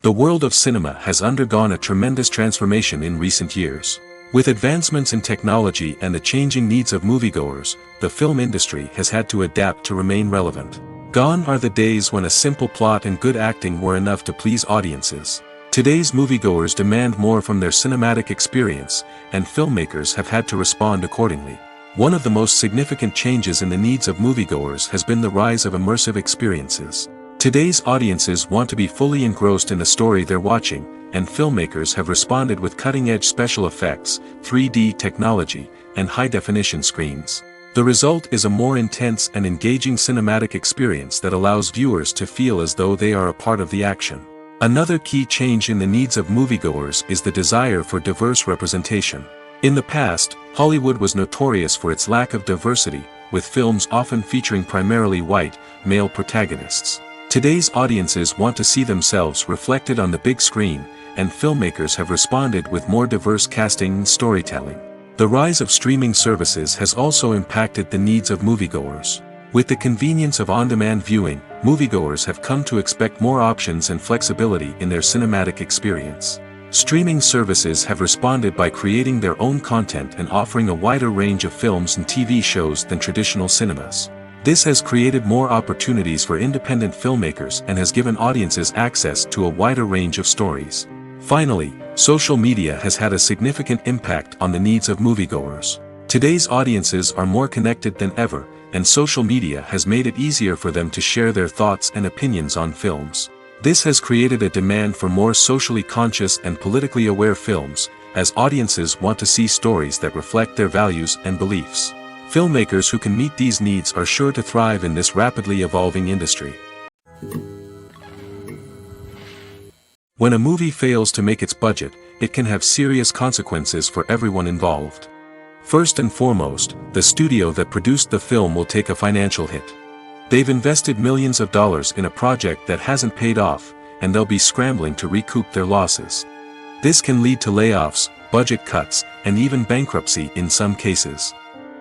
Speaker 1: The world of cinema has undergone a tremendous transformation in recent years. With advancements in technology and the changing needs of moviegoers, the film industry has had to adapt to remain relevant. Gone are the days when a simple plot and good acting were enough to please audiences. Today's moviegoers demand more from their cinematic experience, and filmmakers have had to respond accordingly. One of the most significant changes in the needs of moviegoers has been the rise of immersive experiences. Today's audiences want to be fully engrossed in the story they're watching, and filmmakers have responded with cutting-edge special effects, 3D technology, and high-definition screens. The result is a more intense and engaging cinematic experience that allows viewers to feel as though they are a part of the action. Another key change in the needs of moviegoers is the desire for diverse representation. In the past, Hollywood was notorious for its lack of diversity, with films often featuring primarily white, male protagonists. Today's audiences want to see themselves reflected on the big screen, and filmmakers have responded with more diverse casting and storytelling. The rise of streaming services has also impacted the needs of moviegoers. With the convenience of on-demand viewing, moviegoers have come to expect more options and flexibility in their cinematic experience. Streaming services have responded by creating their own content and offering a wider range of films and TV shows than traditional cinemas. This has created more opportunities for independent filmmakers and has given audiences access to a wider range of stories. Finally, social media has had a significant impact on the needs of moviegoers. Today's audiences are more connected than ever, and social media has made it easier for them to share their thoughts and opinions on films. This has created a demand for more socially conscious and politically aware films, as audiences want to see stories that reflect their values and beliefs. Filmmakers who can meet these needs are sure to thrive in this rapidly evolving industry. When a movie fails to make its budget, it can have serious consequences for everyone involved. First and foremost, the studio that produced the film will take a financial hit. They've invested millions of dollars in a project that hasn't paid off, and they'll be scrambling to recoup their losses. This can lead to layoffs, budget cuts, and even bankruptcy in some cases.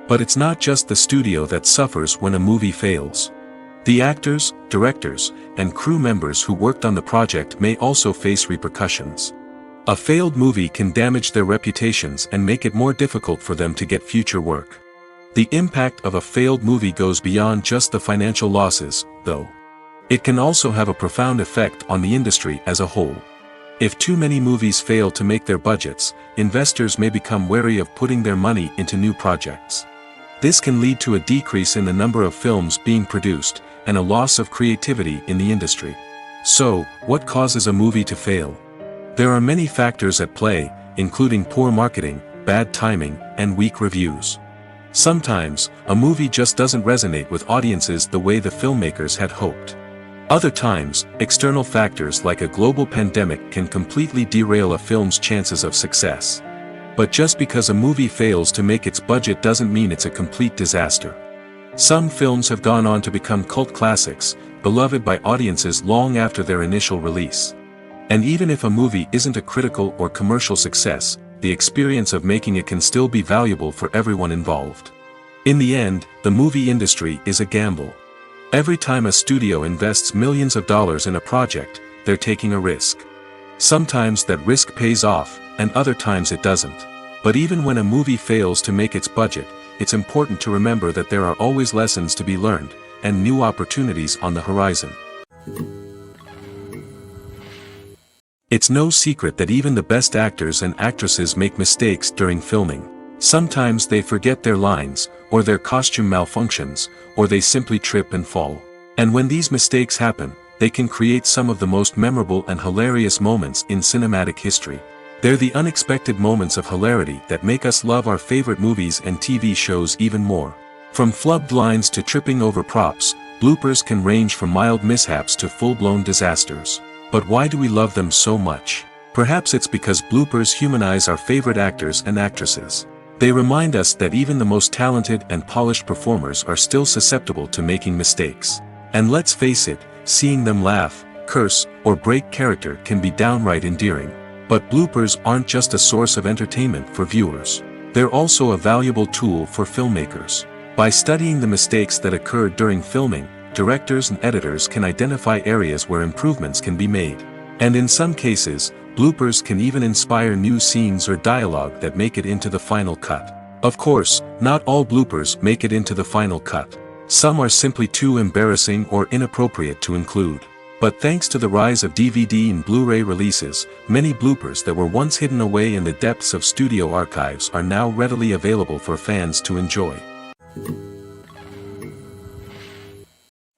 Speaker 1: But it's not just the studio that suffers when a movie fails. The actors, directors, and crew members who worked on the project may also face repercussions. A failed movie can damage their reputations and make it more difficult for them to get future work. The impact of a failed movie goes beyond just the financial losses, though. It can also have a profound effect on the industry as a whole. If too many movies fail to make their budgets, investors may become wary of putting their money into new projects. This can lead to a decrease in the number of films being produced, and a loss of creativity in the industry. So, what causes a movie to fail? There are many factors at play, including poor marketing, bad timing, and weak reviews. Sometimes, a movie just doesn't resonate with audiences the way the filmmakers had hoped. Other times, external factors like a global pandemic can completely derail a film's chances of success. But just because a movie fails to make its budget doesn't mean it's a complete disaster. Some films have gone on to become cult classics, beloved by audiences long after their initial release. And even if a movie isn't a critical or commercial success, the experience of making it can still be valuable for everyone involved. In the end, the movie industry is a gamble. Every time a studio invests millions of dollars in a project, they're taking a risk. Sometimes that risk pays off, and other times it doesn't. But even when a movie fails to make its budget, it's important to remember that there are always lessons to be learned, and new opportunities on the horizon. It's no secret that even the best actors and actresses make mistakes during filming. Sometimes they forget their lines, or their costume malfunctions, or they simply trip and fall. And when these mistakes happen, they can create some of the most memorable and hilarious moments in cinematic history. They're the unexpected moments of hilarity that make us love our favorite movies and TV shows even more. From flubbed lines to tripping over props, bloopers can range from mild mishaps to full-blown disasters. But why do we love them so much? Perhaps it's because bloopers humanize our favorite actors and actresses. They remind us that even the most talented and polished performers are still susceptible to making mistakes. And let's face it, seeing them laugh, curse, or break character can be downright endearing. But bloopers aren't just a source of entertainment for viewers. They're also a valuable tool for filmmakers. By studying the mistakes that occurred during filming, directors and editors can identify areas where improvements can be made. And in some cases, bloopers can even inspire new scenes or dialogue that make it into the final cut. Of course, not all bloopers make it into the final cut. Some are simply too embarrassing or inappropriate to include. But thanks to the rise of DVD and Blu-ray releases, many bloopers that were once hidden away in the depths of studio archives are now readily available for fans to enjoy.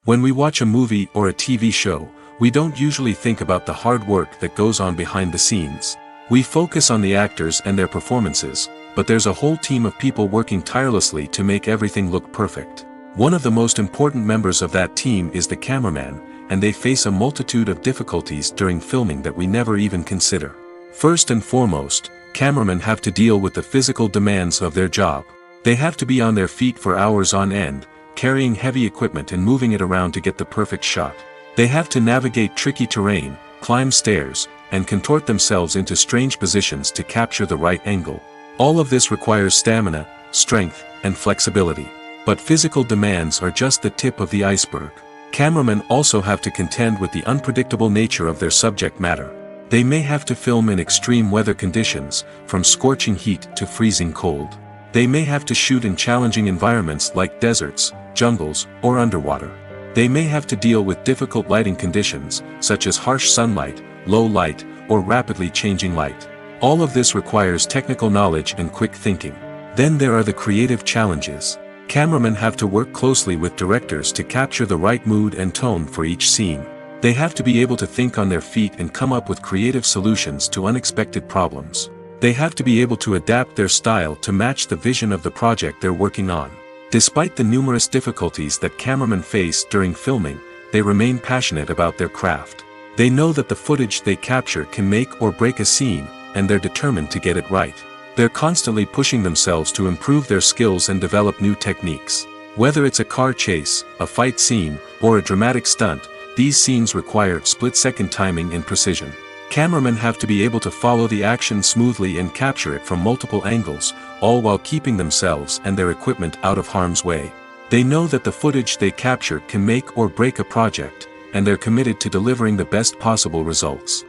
Speaker 1: When we watch a movie or a TV show, we don't usually think about the hard work that goes on behind the scenes. We focus on the actors and their performances, but there's a whole team of people working tirelessly to make everything look perfect. One of the most important members of that team is the cameraman, and they face a multitude of difficulties during filming that we never even consider. First and foremost, cameramen have to deal with the physical demands of their job. They have to be on their feet for hours on end, carrying heavy equipment and moving it around to get the perfect shot. They have to navigate tricky terrain, climb stairs, and contort themselves into strange positions to capture the right angle. All of this requires stamina, strength, and flexibility. But physical demands are just the tip of the iceberg. Cameramen also have to contend with the unpredictable nature of their subject matter. They may have to film in extreme weather conditions, from scorching heat to freezing cold. They may have to shoot in challenging environments like deserts, jungles, or underwater. They may have to deal with difficult lighting conditions, such as harsh sunlight, low light, or rapidly changing light. All of this requires technical knowledge and quick thinking. Then there are the creative challenges. Cameramen have to work closely with directors to capture the right mood and tone for each scene. They have to be able to think on their feet and come up with creative solutions to unexpected problems. They have to be able to adapt their style to match the vision of the project they're working on. Despite the numerous difficulties that cameramen face during filming, they remain passionate about their craft. They know that the footage they capture can make or break a scene, and they're determined to get it right. They're constantly pushing themselves to improve their skills and develop new techniques. Whether it's a car chase, a fight scene, or a dramatic stunt, these scenes require split-second timing and precision. Cameramen have to be able to follow the action smoothly and capture it from multiple angles, all while keeping themselves and their equipment out of harm's way. They know that the footage they capture can make or break a project, and they're committed to delivering the best possible results.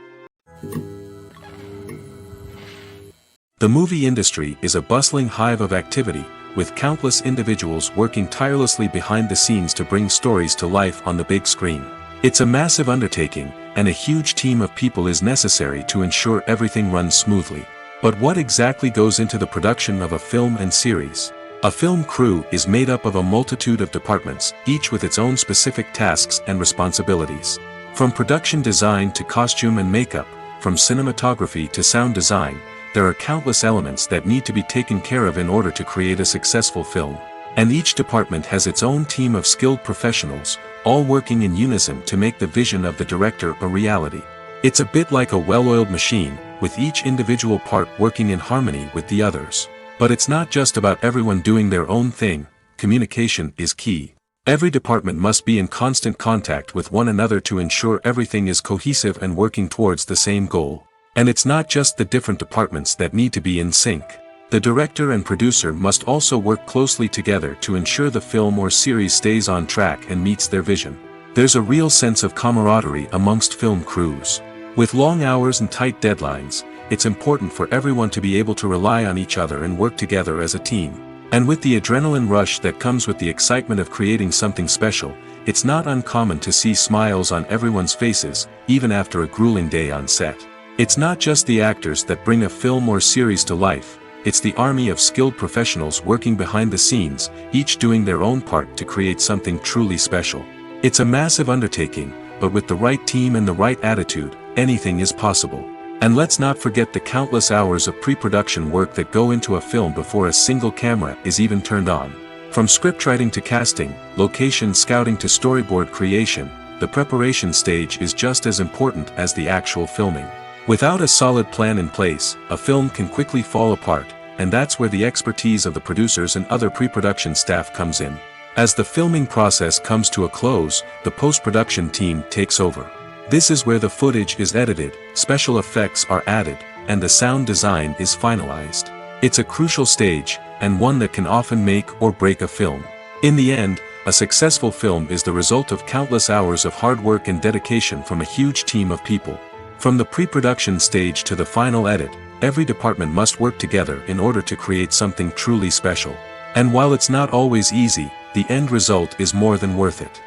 Speaker 1: The movie industry is a bustling hive of activity, with countless individuals working tirelessly behind the scenes to bring stories to life on the big screen. It's a massive undertaking, and a huge team of people is necessary to ensure everything runs smoothly. But what exactly goes into the production of a film and series? A film crew is made up of a multitude of departments, each with its own specific tasks and responsibilities. From production design to costume and makeup, from cinematography to sound design, there are countless elements that need to be taken care of in order to create a successful film. And each department has its own team of skilled professionals, all working in unison to make the vision of the director a reality. It's a bit like a well-oiled machine, with each individual part working in harmony with the others. But it's not just about everyone doing their own thing. Communication is key. Every department must be in constant contact with one another to ensure everything is cohesive and working towards the same goal. And it's not just the different departments that need to be in sync. The director and producer must also work closely together to ensure the film or series stays on track and meets their vision. There's a real sense of camaraderie amongst film crews. With long hours and tight deadlines, it's important for everyone to be able to rely on each other and work together as a team. And with the adrenaline rush that comes with the excitement of creating something special, it's not uncommon to see smiles on everyone's faces, even after a grueling day on set. It's not just the actors that bring a film or series to life. It's the army of skilled professionals working behind the scenes, each doing their own part to create something truly special. It's a massive undertaking, but with the right team and the right attitude, anything is possible. And let's not forget the countless hours of pre-production work that go into a film before a single camera is even turned on. From scriptwriting to casting, location scouting to storyboard creation, the preparation stage is just as important as the actual filming. Without a solid plan in place, a film can quickly fall apart, and that's where the expertise of the producers and other pre-production staff comes in. As the filming process comes to a close, the post-production team takes over. This is where the footage is edited, special effects are added, and the sound design is finalized. It's a crucial stage, and one that can often make or break a film. In the end, a successful film is the result of countless hours of hard work and dedication from a huge team of people. From the pre-production stage to the final edit, every department must work together in order to create something truly special. And while it's not always easy, the end result is more than worth it.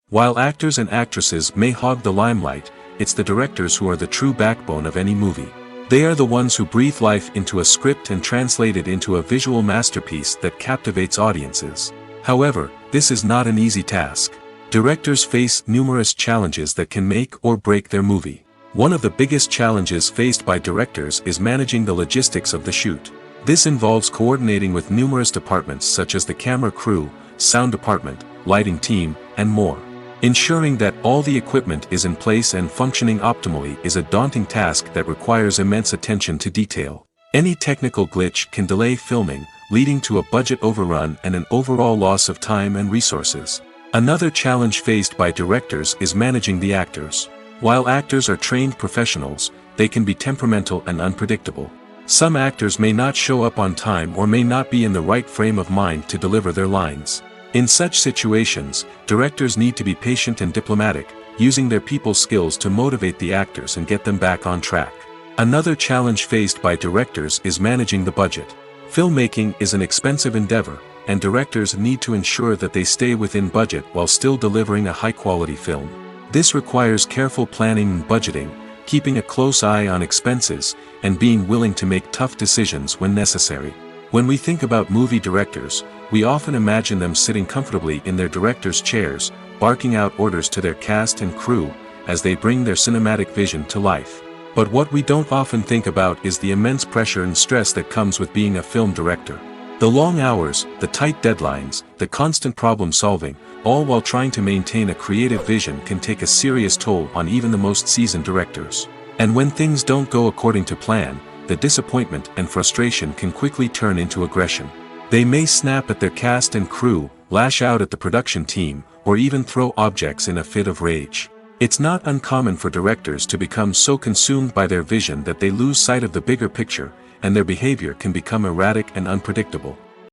Speaker 1: While actors and actresses may hog the limelight, it's the directors who are the true backbone of any movie. They are the ones who breathe life into a script and translate it into a visual masterpiece that captivates audiences. However, this is not an easy task. Directors face numerous challenges that can make or break their movie. One of the biggest challenges faced by directors is managing the logistics of the shoot. This involves coordinating with numerous departments such as the camera crew, sound department, lighting team, and more. Ensuring that all the equipment is in place and functioning optimally is a daunting task that requires immense attention to detail. Any technical glitch can delay filming, leading to a budget overrun and an overall loss of time and resources. Another challenge faced by directors is managing the actors. While actors are trained professionals, they can be temperamental and unpredictable. Some actors may not show up on time or may not be in the right frame of mind to deliver their lines. In such situations, directors need to be patient and diplomatic, using their people skills to motivate the actors and get them back on track. Another challenge faced by directors is managing the budget. Filmmaking is an expensive endeavor, and directors need to ensure that they stay within budget while still delivering a high-quality film. This requires careful planning and budgeting, keeping a close eye on expenses, and being willing to make tough decisions when necessary. When we think about movie directors, we often imagine them sitting comfortably in their director's chairs, barking out orders to their cast and crew, as they bring their cinematic vision to life. But what we don't often think about is the immense pressure and stress that comes with being a film director. The long hours, the tight deadlines, the constant problem solving, all while trying to maintain a creative vision can take a serious toll on even the most seasoned directors. And when things don't go according to plan, the disappointment and frustration can quickly turn into aggression. They may snap at their cast and crew, lash out at the production team, or even throw objects in a fit of rage. It's not uncommon for directors to become so consumed by their vision that they lose sight of the bigger picture, and their behavior can become erratic and unpredictable.